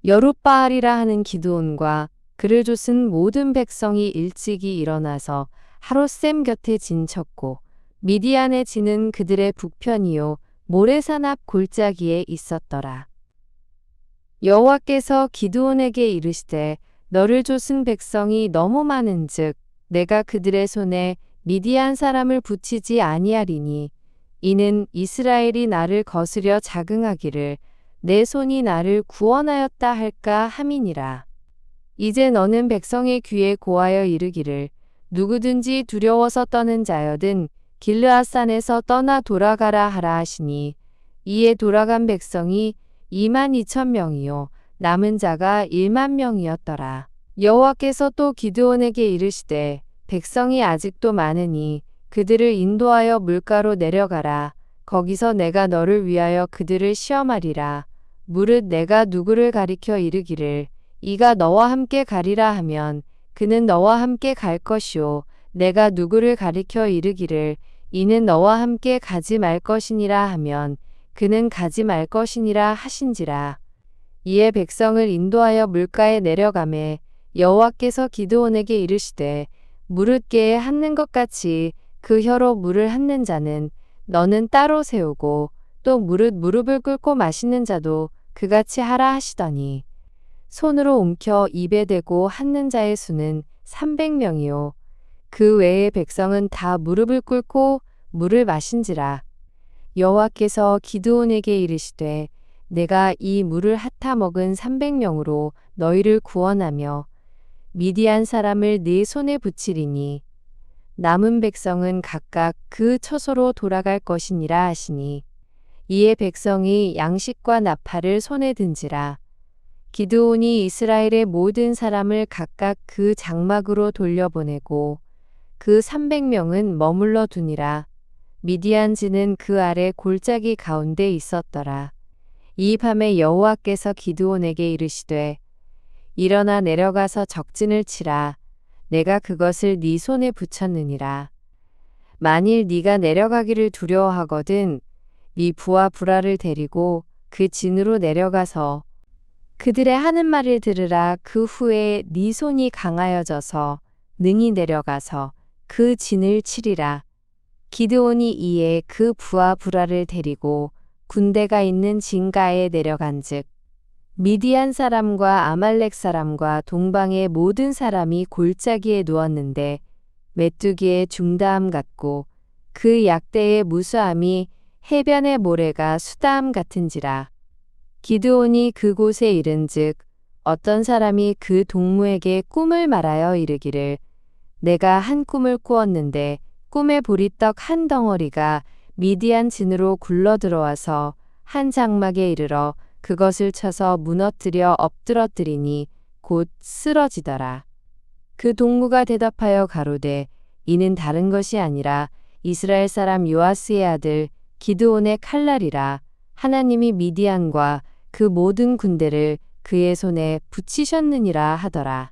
여룻바알이라 하는 기드온과 그를 좇은 모든 백성이 일찍이 일어나서 하롯셈 곁에 진쳤고 미디안의 진은 그들의 북편이요 모레산 앞 골짜기에 있었더라. 여호와께서 기드온에게 이르시되 너를 좇은 백성이 너무 많은즉 내가 그들의 손에 미디안 사람을 붙이지 아니하리니 이는 이스라엘이 나를 거스려 자긍하기를 내 손이 나를 구원하였다 할까 함이니라. 이제 너는 백성의 귀에 고하여 이르기를 누구든지 두려워서 떠는 자여든 길르앗산에서 떠나 돌아가라 하라 하시니 이에 돌아간 백성이 22,000명이요 남은 자가 10,000명이었더라. 여호와께서 또 기드온에게 이르시되 백성이 아직도 많으니 그들을 인도하여 물가로 내려가라. 거기서 내가 너를 위하여 그들을 시험하리라. 무릇 내가 누구를 가리켜 이르기를 이가 너와 함께 가리라 하면 그는 너와 함께 갈 것이요 내가 누구를 가리켜 이르기를 이는 너와 함께 가지 말 것이니라 하면 그는 가지 말 것이니라 하신지라. 이에 백성을 인도하여 물가에 내려가매 여호와께서 기드온에게 이르시되 무릇 개에 핥는 것 같이 그 혀로 물을 핥는 자는 너는 따로 세우고 또 무릇 무릎을 꿇고 마시는 자도 그같이 하라 하시더니 손으로 움켜 입에 대고 핥는 자의 수는 300명이요 그 외의 백성은 다 무릎을 꿇고 물을 마신지라. 여호와께서 기드온에게 이르시되 내가 이 물을 핥아 먹은 300명으로 너희를 구원하며 미디안 사람을 네 손에 붙이리니 남은 백성은 각각 그 처소로 돌아갈 것이니라 하시니 이에 백성이 양식과 나팔을 손에 든지라. 기드온이 이스라엘의 모든 사람을 각각 그 장막으로 돌려보내고 그 300명은 머물러 두니라. 미디안 진은 그 아래 골짜기 가운데 있었더라. 이 밤에 여호와께서 기드온에게 이르시되 일어나 내려가서 적진을 치라. 내가 그것을 네 손에 붙였느니라. 만일 네가 내려가기를 두려워하거든 네 부하 부라를 데리고 그 진으로 내려가서 그들의 하는 말을 들으라. 그 후에 네 손이 강하여져서 능히 내려가서 그 진을 치리라. 기드온이 이에 그 부하 부라를 데리고 군대가 있는 진가에 내려간즉 미디안 사람과 아말렉 사람과 동방의 모든 사람이 골짜기에 누웠는데 메뚜기의 중다함 같고 그 약대의 무수함이 해변의 모래가 수다함 같은지라. 기드온이 그곳에 이른즉 어떤 사람이 그 동무에게 꿈을 말하여 이르기를 내가 한 꿈을 꾸었는데 꿈의 보리떡 한 덩어리가 미디안 진으로 굴러 들어와서 한 장막에 이르러 그것을 쳐서 무너뜨려 엎드러뜨리니 곧 쓰러지더라. 그 동무가 대답하여 가로되 이는 다른 것이 아니라 이스라엘 사람 요아스의 아들 기드온의 칼날이라. 하나님이 미디안과 그 모든 군대를 그의 손에 붙이셨느니라 하더라.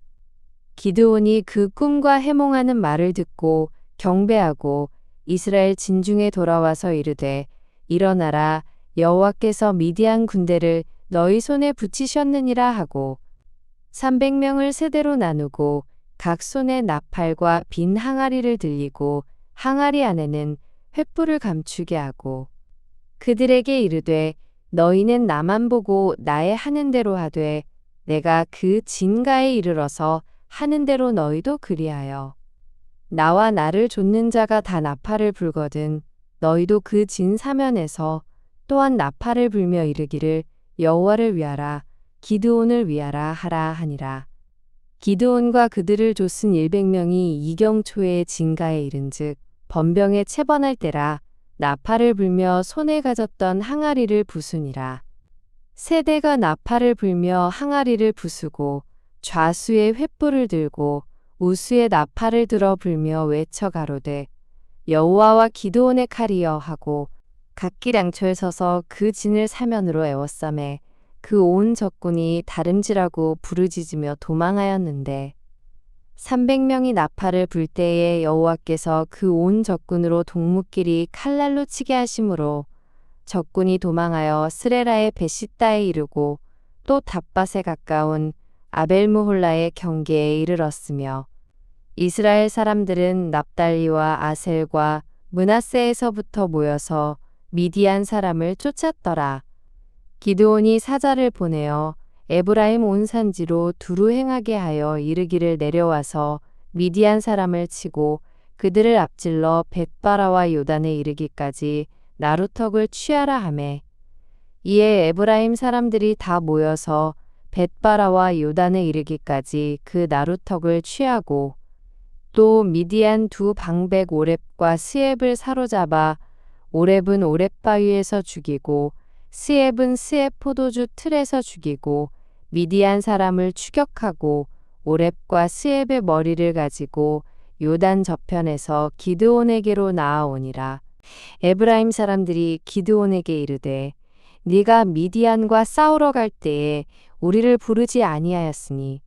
기드온이 그 꿈과 해몽하는 말을 듣고 경배하고 이스라엘 진중에 돌아와서 이르되 일어나라 여호와께서 미디안 군대를 너희 손에 붙이셨느니라 하고 300명을 세대로 나누고 각 손에 나팔과 빈 항아리를 들리고 항아리 안에는 횃불을 감추게 하고 그들에게 이르되 너희는 나만 보고 나의 하는 대로 하되 내가 그 진가에 이르러서 하는 대로 너희도 그리하여 나와 나를 좇는 자가 다 나팔을 불거든 너희도 그 진 사면에서 또한 나팔을 불며 이르기를 여호와를 위하라 기드온을 위하라 하라 하니라. 기드온과 그들을 좇은 100명이 이경초에 진가에 이른즉 번병에 채번할 때라. 나팔을 불며 손에 가졌던 항아리를 부수니라. 세대가 나팔을 불며 항아리를 부수고 좌수에 횃불을 들고 우수에 나팔을 들어 불며 외쳐 가로되 여호와와 기드온의 칼이여 하고 각기 량초에 서서 그 진을 사면으로 에워싸매 그 온 적군이 다름질하고 부르짖으며 도망하였는데 300명이 나팔을 불 때에 여호와께서 그 온 적군으로 동무끼리 칼날로 치게 하심으로 적군이 도망하여 스레라의 베시다에 이르고 또 답밭에 가까운 아벨므홀라의 경계에 이르렀으며 이스라엘 사람들은 납달리와 아셀과 므낫세에서부터 모여서 미디안 사람을 쫓았더라. 기드온이 사자를 보내어 에브라임 온 산지로 두루 행하게 하여 이르기를 내려와서 미디안 사람을 치고 그들을 앞질러 벳바라와 요단에 이르기까지 나루턱을 취하라 하매 이에 에브라임 사람들이 다 모여서 벳바라와 요단에 이르기까지 그 나루턱을 취하고 또 미디안 두 방백 오렙과 스엡을 사로잡아 오렙은 오렙 바위에서 죽이고 스엡은 스엡 포도주 틀에서 죽이고 미디안 사람을 추격하고 오렙과 스엡의 머리를 가지고 요단 저편에서 기드온에게로 나아오니라. 에브라임 사람들이 기드온에게 이르되 네가 미디안과 싸우러 갈 때에 우리를 부르지 아니하였으니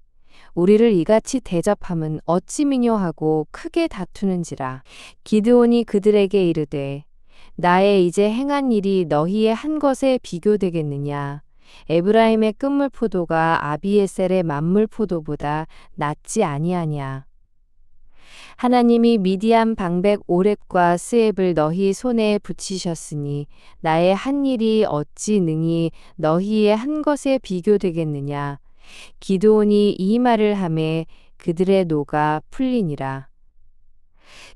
우리를 이같이 대접함은 어찌 미뇨하고 크게 다투는지라. 기드온이 그들에게 이르되 나의 이제 행한 일이 너희의 한 것에 비교되겠느냐. 에브라임의 끝물 포도가 아비에셀의 만물 포도보다 낫지 아니하냐. 하나님이 미디안 방백 오렙과 스엡을 너희 손에 붙이셨으니 나의 한 일이 어찌 능히 너희의 한 것에 비교되겠느냐. 기드온이 이 말을 하매 그들의 노가 풀리니라.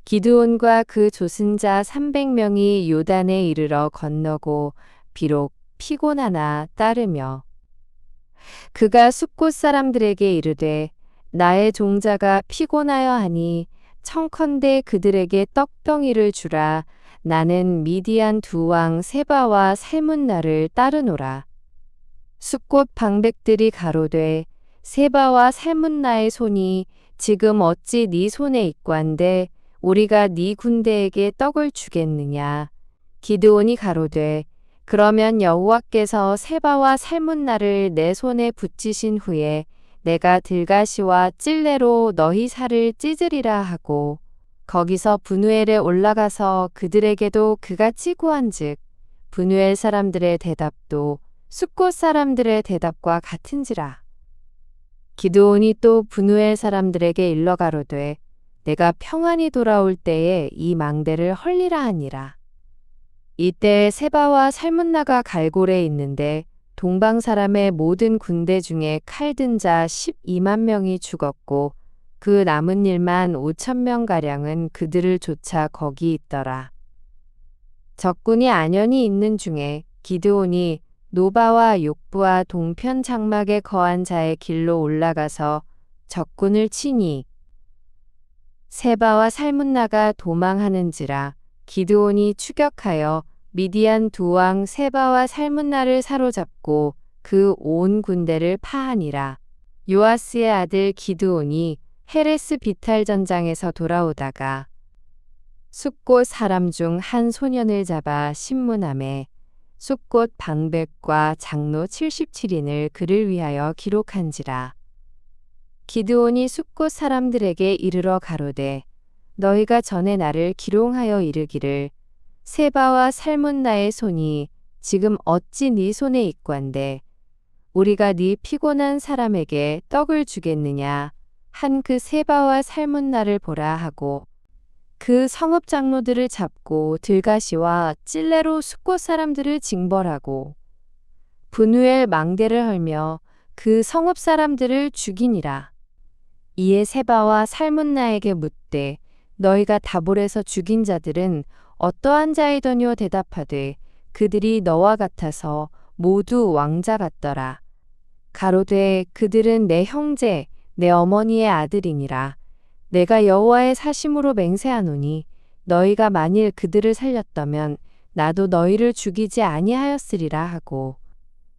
기드온과 그 조승자 300명이 요단에 이르러 건너고 비록 피곤하나 따르며 그가 숲곳 사람들에게 이르되 나의 종자가 피곤하여 하니 청컨대 그들에게 떡덩이를 주라. 나는 미디안 두 왕 세바와 살문나를 따르노라. 숲곳 방백들이 가로되 세바와 살문나의 손이 지금 어찌 네 손에 있고 한데 우리가 네 군대에게 떡을 주겠느냐. 기드온이 가로되 그러면 여호와께서 세바와 살문나를 내 손에 붙이신 후에 내가 들가시와 찔레로 너희 살을 찢으리라 하고 거기서 브누엘에 올라가서 그들에게도 그같이 구한즉 브누엘 사람들의 대답도 숲곳 사람들의 대답과 같은지라. 기드온이 또 브누엘 사람들에게 일러 가로되 내가 평안히 돌아올 때에 이 망대를 헐리라 하니라. 이때 세바와 살문나가 갈골에 있는데 동방 사람의 모든 군대 중에 칼든 자 12만 명이 죽었고 그 남은 일만 5천 명가량은 그들을 쫓아 거기 있더라. 적군이 안연히 있는 중에 기드온이 노바와 욕부와 동편 장막에 거한 자의 길로 올라가서 적군을 치니 세바와 살문나가 도망하는지라. 기드온이 추격하여 미디안 두 왕 세바와 살문나를 사로잡고 그 온 군대를 파하니라. 요아스의 아들 기드온이 헤레스 비탈 전장에서 돌아오다가 숲곳 사람 중 한 소년을 잡아 신문함에 숲곳 방백과 장로 77인을 그를 위하여 기록한지라. 기드온이 숲곳 사람들에게 이르러 가로되 너희가 전에 나를 기롱하여 이르기를 세바와 살문나의 손이 지금 어찌 네 손에 있고 한데 우리가 네 피곤한 사람에게 떡을 주겠느냐 한 그 세바와 살문나를 보라 하고 그 성읍 장로들을 잡고 들가시와 찔레로 숲곳 사람들을 징벌하고 브누엘 망대를 헐며 그 성읍 사람들을 죽이니라. 이에 세바와 살문나에게 묻되 너희가 다볼에서 죽인 자들은 어떠한 자이더뇨 대답하되 그들이 너와 같아서 모두 왕자 같더라. 가로되 그들은 내 형제 내 어머니의 아들이니라. 내가 여호와의 사심으로 맹세하노니 너희가 만일 그들을 살렸다면 나도 너희를 죽이지 아니하였으리라 하고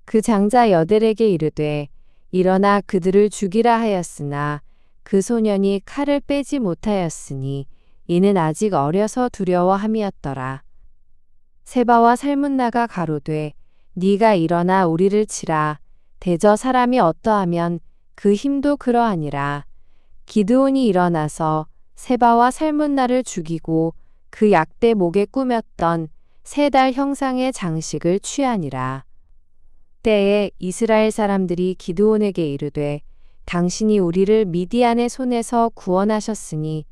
그 장자 여델에게 이르되 일어나 그들을 죽이라 하였으나 그 소년이 칼을 빼지 못하였으니 이는 아직 어려서 두려워함이었더라. 세바와 살문나가 가로되 네가 일어나 우리를 치라. 대저 사람이 어떠하면 그 힘도 그러하니라. 기드온이 일어나서 세바와 살문나를 죽이고 그 약대 목에 꾸몄던 3달 형상의 장식을 취하니라. 때에 이스라엘 사람들이 기드온에게 이르되 당신이 우리를 미디안의 손에서 구원하셨으니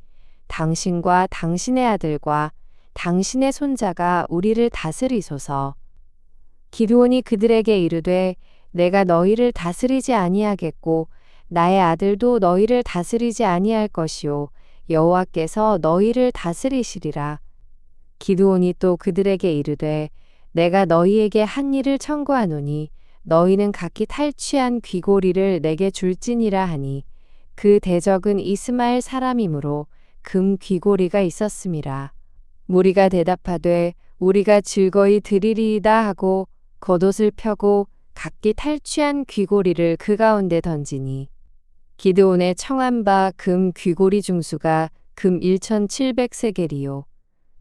당신과 당신의 아들과 당신의 손자가 우리를 다스리소서. 기드온이 그들에게 이르되 내가 너희를 다스리지 아니하겠고 나의 아들도 너희를 다스리지 아니할 것이요 여호와께서 너희를 다스리시리라. 기드온이 또 그들에게 이르되 내가 너희에게 한 일을 청구하노니 너희는 각기 탈취한 귀고리를 내게 줄지니라 하니 그 대적은 이스마엘 사람이므로 금 귀고리가 있었음이라. 무리가 대답하되 우리가 즐거이 드리리이다 하고 겉옷을 펴고 각기 탈취한 귀고리를 그 가운데 던지니 기드온의 청한 바 금 귀고리 중수가 금 1700세겔이요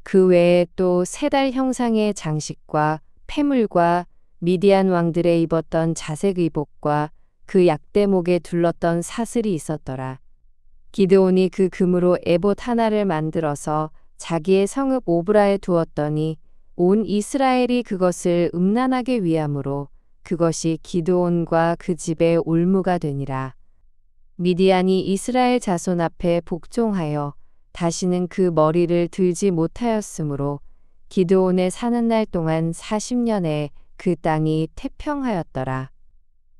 그 외에 또 세 달 형상의 장식과 패물과 미디안 왕들의 입었던 자색 의복과 그 약대목에 둘렀던 사슬이 있었더라. 기드온이 그 금으로 에봇 하나를 만들어서 자기의 성읍 오브라에 두었더니 온 이스라엘이 그것을 음란하게 위함으로 그것이 기드온과 그 집의 올무가 되니라. 미디안이 이스라엘 자손 앞에 복종하여 다시는 그 머리를 들지 못하였으므로 기드온의 사는 날 동안 40년에 그 땅이 태평하였더라.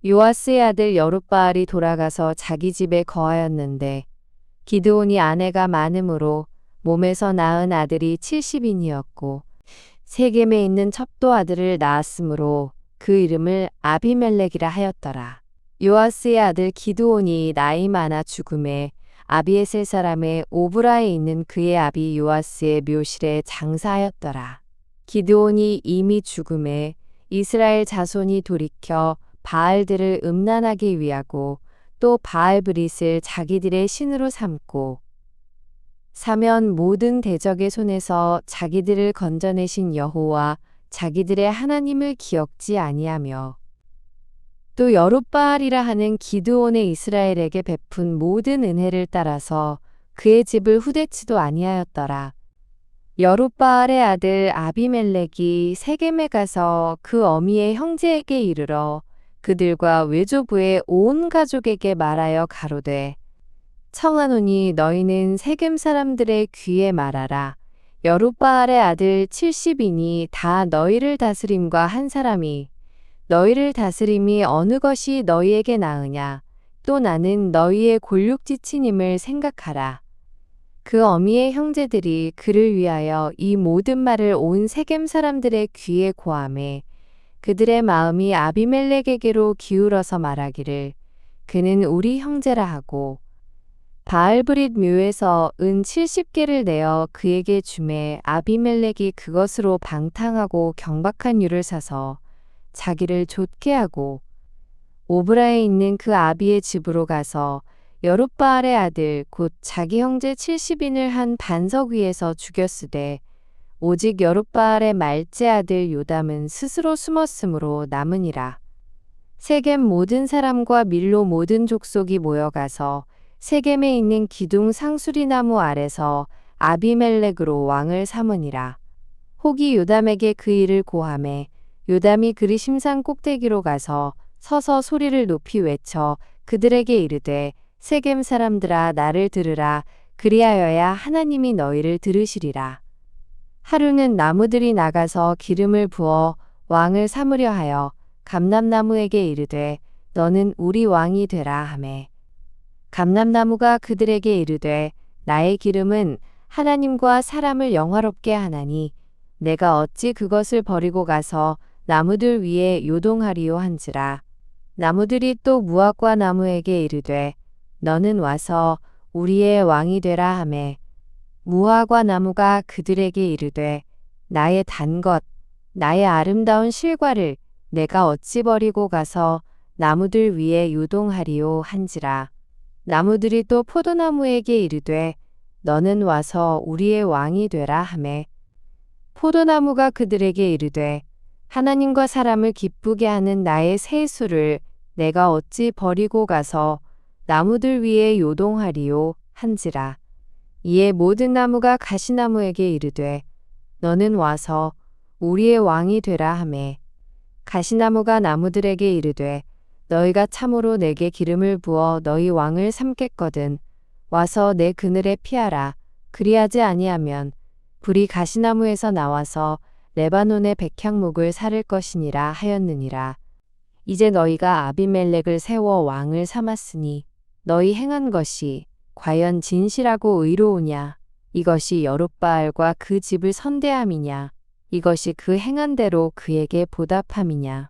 요아스의 아들 여룻바알이 돌아가서 자기 집에 거하였는데 기드온이 아내가 많음으로 몸에서 낳은 아들이 70인이었고 세겜에 있는 첩도 아들을 낳았으므로 그 이름을 아비멜렉이라 하였더라. 요아스의 아들 기드온이 나이 많아 죽음에 아비에셀 사람의 오브라에 있는 그의 아비 요아스의 묘실에 장사하였더라. 기드온이 이미 죽음에 이스라엘 자손이 돌이켜 바알들을 음란하게 위하고 또 바알브릿을 자기들의 신으로 삼고 사면 모든 대적의 손에서 자기들을 건져내신 여호와 자기들의 하나님을 기억지 아니하며 또 여룻바알이라 하는 기드온의 이스라엘에게 베푼 모든 은혜를 따라서 그의 집을 후대치도 아니하였더라. 여룻바알의 아들 아비멜렉이 세겜에 가서 그 어미의 형제에게 이르러 그들과 외조부의 온 가족에게 말하여 가로되 청하노니 너희는 세겜 사람들의 귀에 말하라. 여룻바알의 아들 70인이 다 너희를 다스림과 한 사람이 너희를 다스림이 어느 것이 너희에게 나으냐. 또 나는 너희의 골육지친임을 생각하라. 그 어미의 형제들이 그를 위하여 이 모든 말을 온 세겜 사람들의 귀에 고하매 그들의 마음이 아비멜렉에게로 기울어서 말하기를 그는 우리 형제라 하고 바알브릿 묘에서 은 70개를 내어 그에게 주매 아비멜렉이 그것으로 방탕하고 경박한 유를 사서 자기를 좇게 하고 오브라에 있는 그 아비의 집으로 가서 여룻바알의 아들 곧 자기 형제 70인을 한 반석 위에서 죽였으되 오직 여룻바알의 말째 아들 요담은 스스로 숨었으므로 남으니라. 세겜 모든 사람과 밀로 모든 족속이 모여가서 세겜에 있는 기둥 상수리 나무 아래서 아비멜렉으로 왕을 삼으니라. 혹이 요담에게 그 일을 고하매 요담이 그리 심산 꼭대기로 가서 서서 소리를 높이 외쳐 그들에게 이르되 세겜 사람들아 나를 들으라. 그리하여야 하나님이 너희를 들으시리라. 하루는 나무들이 나가서 기름을 부어 왕을 삼으려 하여 감람나무에게 이르되 너는 우리 왕이 되라 하매 감람나무가 그들에게 이르되 나의 기름은 하나님과 사람을 영화롭게 하나니 내가 어찌 그것을 버리고 가서 나무들 위에 요동하리요 한지라. 나무들이 또 무화과 나무에게 이르되 너는 와서 우리의 왕이 되라 하매 무화과 나무가 그들에게 이르되 나의 단 것 나의 아름다운 실과를 내가 어찌 버리고 가서 나무들 위에 요동하리요 한지라. 나무들이 또 포도나무에게 이르되 너는 와서 우리의 왕이 되라 하매 포도나무가 그들에게 이르되 하나님과 사람을 기쁘게 하는 나의 세수를 내가 어찌 버리고 가서 나무들 위에 요동하리요 한지라. 이에 모든 나무가 가시나무에게 이르되 너는 와서 우리의 왕이 되라 하매 가시나무가 나무들에게 이르되 너희가 참으로 내게 기름을 부어 너희 왕을 삼겠거든. 와서 내 그늘에 피하라. 그리하지 아니하면 불이 가시나무에서 나와서 레바논의 백향목을 사를 것이니라 하였느니라. 이제 너희가 아비멜렉을 세워 왕을 삼았으니 너희 행한 것이 과연 진실하고 의로우냐? 이것이 여룹바알과 그 집을 선대함이냐? 이것이 그 행한 대로 그에게 보답함이냐?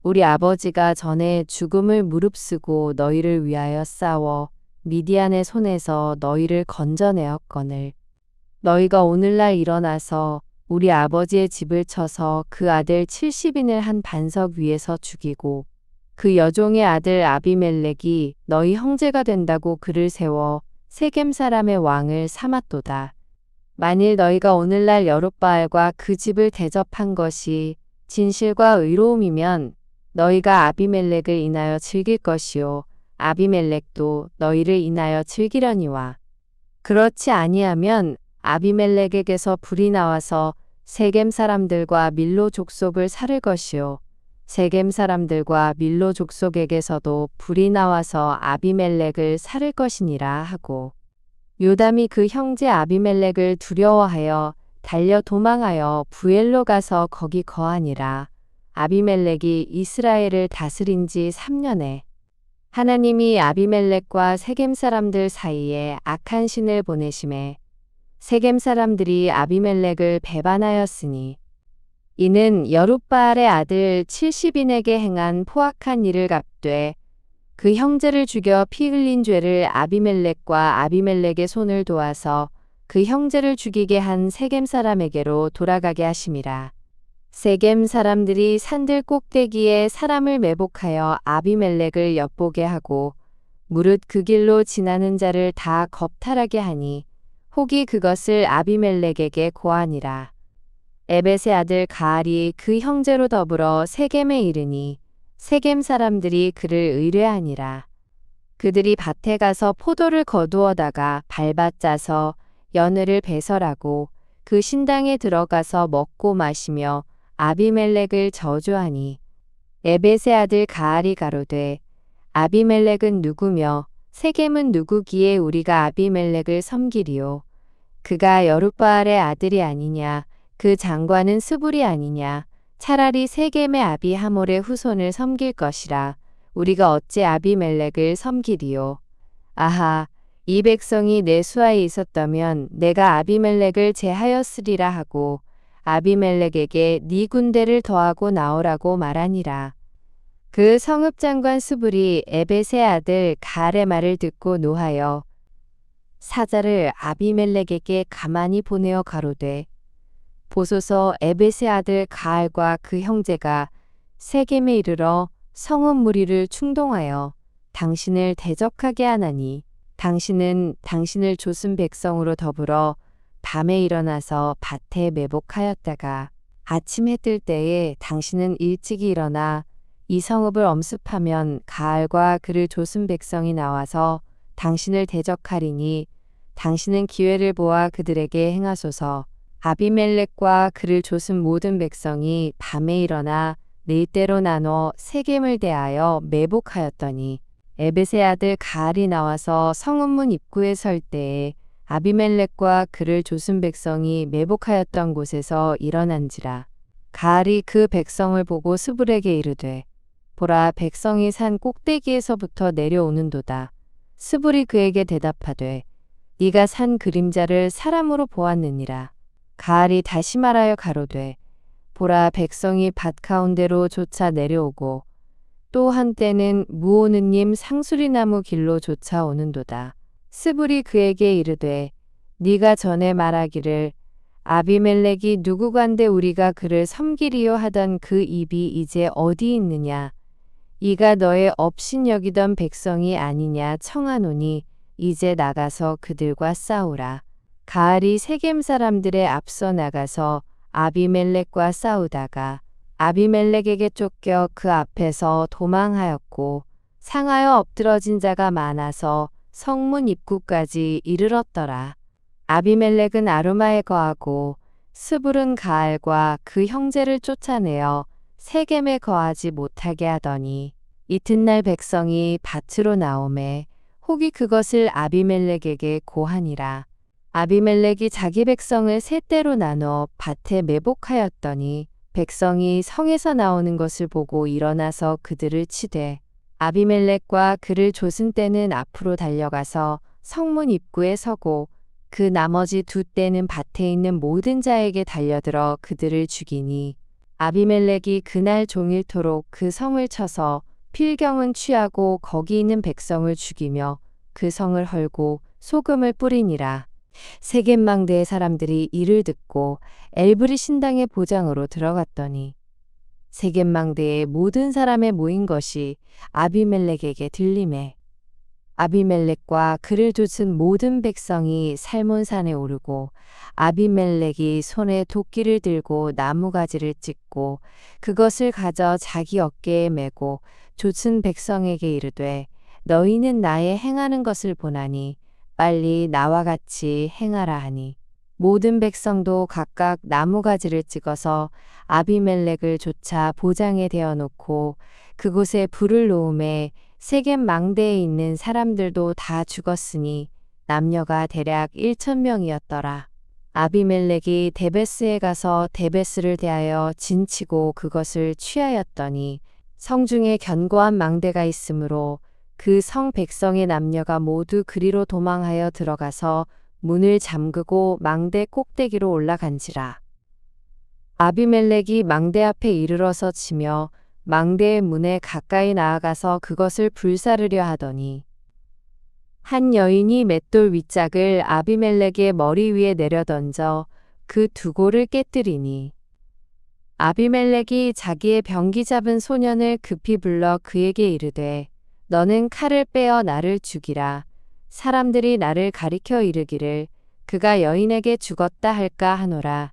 우리 아버지가 전에 죽음을 무릅쓰고 너희를 위하여 싸워 미디안의 손에서 너희를 건져내었거늘. 너희가 오늘날 일어나서 우리 아버지의 집을 쳐서 그 아들 70인을 한 반석 위에서 죽이고 그 여종의 아들 아비멜렉이 너희 형제가 된다고 그를 세워 세겜 사람의 왕을 삼았도다. 만일 너희가 오늘날 여룹바알과 그 집을 대접한 것이 진실과 의로움이면 너희가 아비멜렉을 인하여 즐길 것이요 아비멜렉도 너희를 인하여 즐기려니와 그렇지 아니하면 아비멜렉에게서 불이 나와서 세겜 사람들과 밀로 족속을 살을 것이요 세겜 사람들과 밀로 족속에게서도 불이 나와서 아비멜렉을 살을 것이니라 하고 요담이 그 형제 아비멜렉을 두려워하여 달려 도망하여 부엘로 가서 거기 거하니라. 아비멜렉이 이스라엘을 다스린 지 3년에 하나님이 아비멜렉과 세겜 사람들 사이에 악한 신을 보내심에 세겜 사람들이 아비멜렉을 배반하였으니 이는 여룹바알의 아들 70인에게 행한 포악한 일을 갚되 그 형제를 죽여 피 흘린 죄를 아비멜렉과 아비멜렉의 손을 도와서 그 형제를 죽이게 한 세겜 사람에게로 돌아가게 하심이라. 세겜 사람들이 산들 꼭대기에 사람을 매복하여 아비멜렉을 엿보게 하고 무릇 그 길로 지나는 자를 다 겁탈하게 하니 혹이 그것을 아비멜렉에게 고하니라. 에벳의 아들 가알이 그 형제로 더불어 세겜에 이르니 세겜 사람들이 그를 의뢰하니라. 그들이 밭에 가서 포도를 거두어다가 밟아 짜서 여느를 배설하고 그 신당에 들어가서 먹고 마시며 아비멜렉을 저주하니 에벳의 아들 가알이 가로되 아비멜렉은 누구며 세겜은 누구기에 우리가 아비멜렉을 섬기리요. 그가 여룹바알의 아들이 아니냐. 그 장관은 스불이 아니냐. 차라리 세겜의 아비 하몰의 후손을 섬길 것이라. 우리가 어찌 아비멜렉을 섬기리요. 아하, 이 백성이 내 수하에 있었다면 내가 아비멜렉을 제하였으리라 하고 아비멜렉에게 네 군대를 더하고 나오라고 말하니라. 그 성읍장관 스불이 에벳의 아들 가알의 말을 듣고 노하여 사자를 아비멜렉에게 가만히 보내어 가로되 보소서 에벳의 아들 가알과 그 형제가 세겜에 이르러 성읍 무리를 충동하여 당신을 대적하게 하나니 당신은 당신을 조슨 백성으로 더불어 밤에 일어나서 밭에 매복하였다가 아침 해 뜰 때에 당신은 일찍이 일어나 이 성읍을 엄습하면 가알과 그를 조슨 백성이 나와서 당신을 대적하리니 당신은 기회를 보아 그들에게 행하소서. 아비멜렉과 그를 조슨 모든 백성이 밤에 일어나 네 때로 나눠 세겜을 대하여 매복하였더니 에벳의 아들 가알이 나와서 성읍문 입구에 설 때에 아비멜렉과 그를 조슨 백성이 매복하였던 곳에서 일어난지라. 가알이 그 백성을 보고 스불에게 이르되 보라 백성이 산 꼭대기에서부터 내려오는도다. 스불이 그에게 대답하되 네가 산 그림자를 사람으로 보았느니라. 가알이 다시 말하여 가로되 보라 백성이 밭 가운데로 조차 내려오고 또 한때는 무오느님 상수리나무 길로 조차 오는도다. 스불이 그에게 이르되 네가 전에 말하기를 아비멜렉이 누구간데 우리가 그를 섬기리요 하던 그 입이 이제 어디 있느냐. 이가 너의 업신여기던 백성이 아니냐 청하노니 이제 나가서 그들과 싸우라. 가알이 세겜 사람들의 앞서 나가서 아비멜렉과 싸우다가 아비멜렉에게 쫓겨 그 앞에서 도망하였고 상하여 엎드러진 자가 많아서 성문 입구까지 이르렀더라. 아비멜렉은 아루마에 거하고 스불은 가알과 그 형제를 쫓아내어 세겜에 거하지 못하게 하더니 이튿날 백성이 밭으로 나오매 혹이 그것을 아비멜렉에게 고하니라. 아비멜렉이 자기 백성을 세 떼로 나눠 밭에 매복하였더니 백성이 성에서 나오는 것을 보고 일어나서 그들을 치되 아비멜렉과 그를 좇은 떼는 앞으로 달려가서 성문 입구에 서고 그 나머지 두 떼는 밭에 있는 모든 자에게 달려들어 그들을 죽이니 아비멜렉이 그날 종일토록 그 성을 쳐서 필경은 취하고 거기 있는 백성을 죽이며 그 성을 헐고 소금을 뿌리니라. 세겜 망대의 사람들이 이를 듣고 엘브리 신당의 보장으로 들어갔더니 세겜 망대의 모든 사람의 모인 것이 아비멜렉에게 들리매 아비멜렉과 그를 좇은 모든 백성이 살몬산에 오르고 아비멜렉이 손에 도끼를 들고 나무가지를 찢고 그것을 가져 자기 어깨에 메고 좇은 백성에게 이르되 너희는 나의 행하는 것을 보나니 빨리 나와 같이 행하라 하니 모든 백성도 각각 나무가지를 찍어서 아비멜렉을 좇아 보장에 대어 놓고 그곳에 불을 놓음에 세겜 망대에 있는 사람들도 다 죽었으니 남녀가 대략 1,000명이었더라. 아비멜렉이 데베스에 가서 데베스를 대하여 진치고 그것을 취하였더니 성중에 견고한 망대가 있으므로 그 성 백성의 남녀가 모두 그리로 도망하여 들어가서 문을 잠그고 망대 꼭대기로 올라간지라. 아비멜렉이 망대 앞에 이르러서 치며 망대의 문에 가까이 나아가서 그것을 불사르려 하더니 한 여인이 맷돌 윗짝을 아비멜렉의 머리 위에 내려던져 그 두골을 깨뜨리니 아비멜렉이 자기의 병기 잡은 소년을 급히 불러 그에게 이르되 너는 칼을 빼어 나를 죽이라. 사람들이 나를 가리켜 이르기를 그가 여인에게 죽었다 할까 하노라.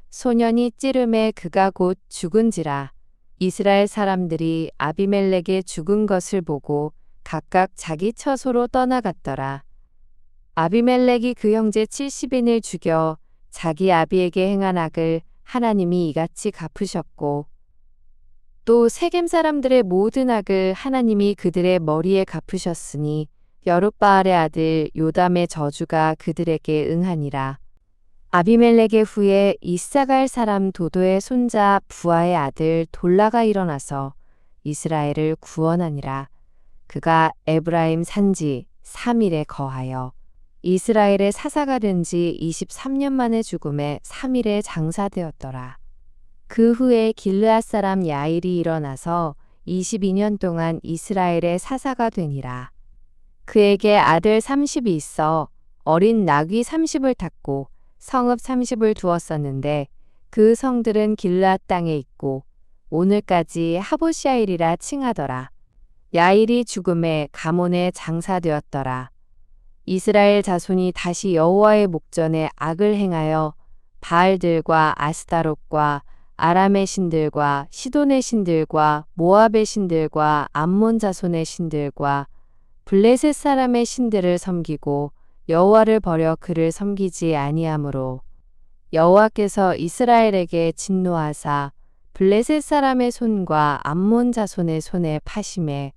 소년이 찌름에 그가 곧 죽은지라. 이스라엘 사람들이 아비멜렉의 죽은 것을 보고 각각 자기 처소로 떠나갔더라. 아비멜렉이 그 형제 70인을 죽여 자기 아비에게 행한 악을 하나님이 이같이 갚으셨고 또 세겜 사람들의 모든 악을 하나님이 그들의 머리에 갚으셨으니 여룻바알의 아들 요담의 저주가 그들에게 응하니라. 아비멜렉의 후에 이사갈 사람 도도의 손자 부하의 아들 돌라가 일어나서 이스라엘을 구원하니라. 그가 에브라임 산지 3일에 거하여 이스라엘의 사사가 된 지 23년 만에 죽음에 3일에 장사되었더라. 그 후에 길르앗 사람 야일이 일어나서 22년 동안 이스라엘의 사사가 되니라. 그에게 아들 30이 있어 어린 나귀 30을 탔고 성읍 30을 두었었는데 그 성들은 길르앗 땅에 있고 오늘까지 하보시아일이라 칭하더라. 야일이 죽음에 가몬에 장사되었더라. 이스라엘 자손이 다시 여호와의 목전에 악을 행하여 바알들과 아스타롯과 아람의 신들과 시돈의 신들과 모압의 신들과 암몬 자손의 신들과 블레셋 사람의 신들을 섬기고 여호와를 버려 그를 섬기지 아니하므로 여호와께서 이스라엘에게 진노하사 블레셋 사람의 손과 암몬 자손의 손에 파심해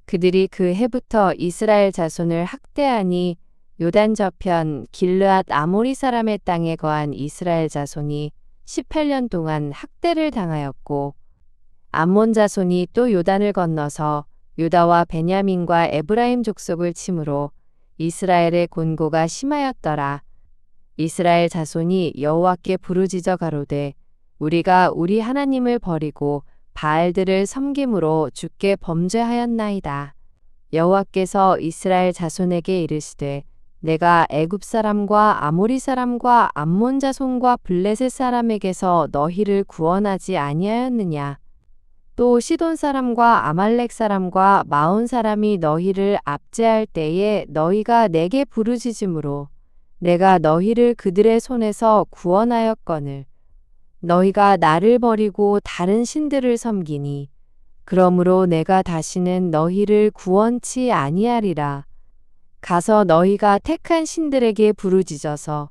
그들이 그 해부터 이스라엘 자손을 학대하니 요단 저편 길르앗 아모리 사람의 땅에 거한 이스라엘 자손이 18년 동안 학대를 당하였고 암몬 자손이 또 요단을 건너서 유다와 베냐민과 에브라임 족속을 치므로 이스라엘의 곤고가 심하였더라. 이스라엘 자손이 여호와께 부르짖어 가로되 우리가 우리 하나님을 버리고 바알들을 섬김으로 주께 범죄하였나이다. 여호와께서 이스라엘 자손에게 이르시되 내가 애굽 사람과 아모리 사람과 암몬 자손과 블레셋 사람에게서 너희를 구원하지 아니하였느냐. 또 시돈 사람과 아말렉 사람과 마온 사람이 너희를 압제할 때에 너희가 내게 부르짖음으로 내가 너희를 그들의 손에서 구원하였거늘 너희가 나를 버리고 다른 신들을 섬기니 그러므로 내가 다시는 너희를 구원치 아니하리라. 가서 너희가 택한 신들에게 부르짖어서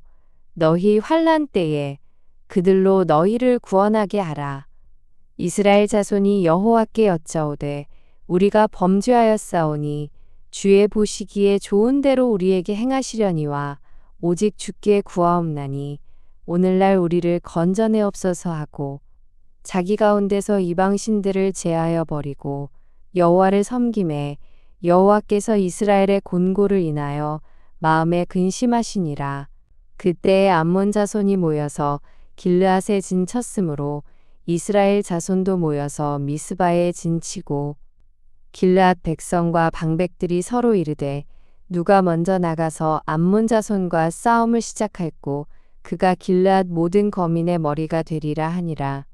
너희 환난 때에 그들로 너희를 구원하게 하라. 이스라엘 자손이 여호와께 여짜오되 우리가 범죄하였사오니 주의 보시기에 좋은 대로 우리에게 행하시려니와 오직 주께 구하옵나니 오늘날 우리를 건져내옵소서 하고 자기 가운데서 이방신들을 제하여 버리고 여호와를 섬김에 여호와께서 이스라엘의 곤고를 인하여 마음에 근심하시니라. 그때에 암몬 자손이 모여서 길르앗에 진쳤으므로 이스라엘 자손도 모여서 미스바에 진치고 길르앗 백성과 방백들이 서로 이르되 누가 먼저 나가서 암몬 자손과 싸움을 시작할꼬 그가 길르앗 모든 거민의 머리가 되리라 하니라.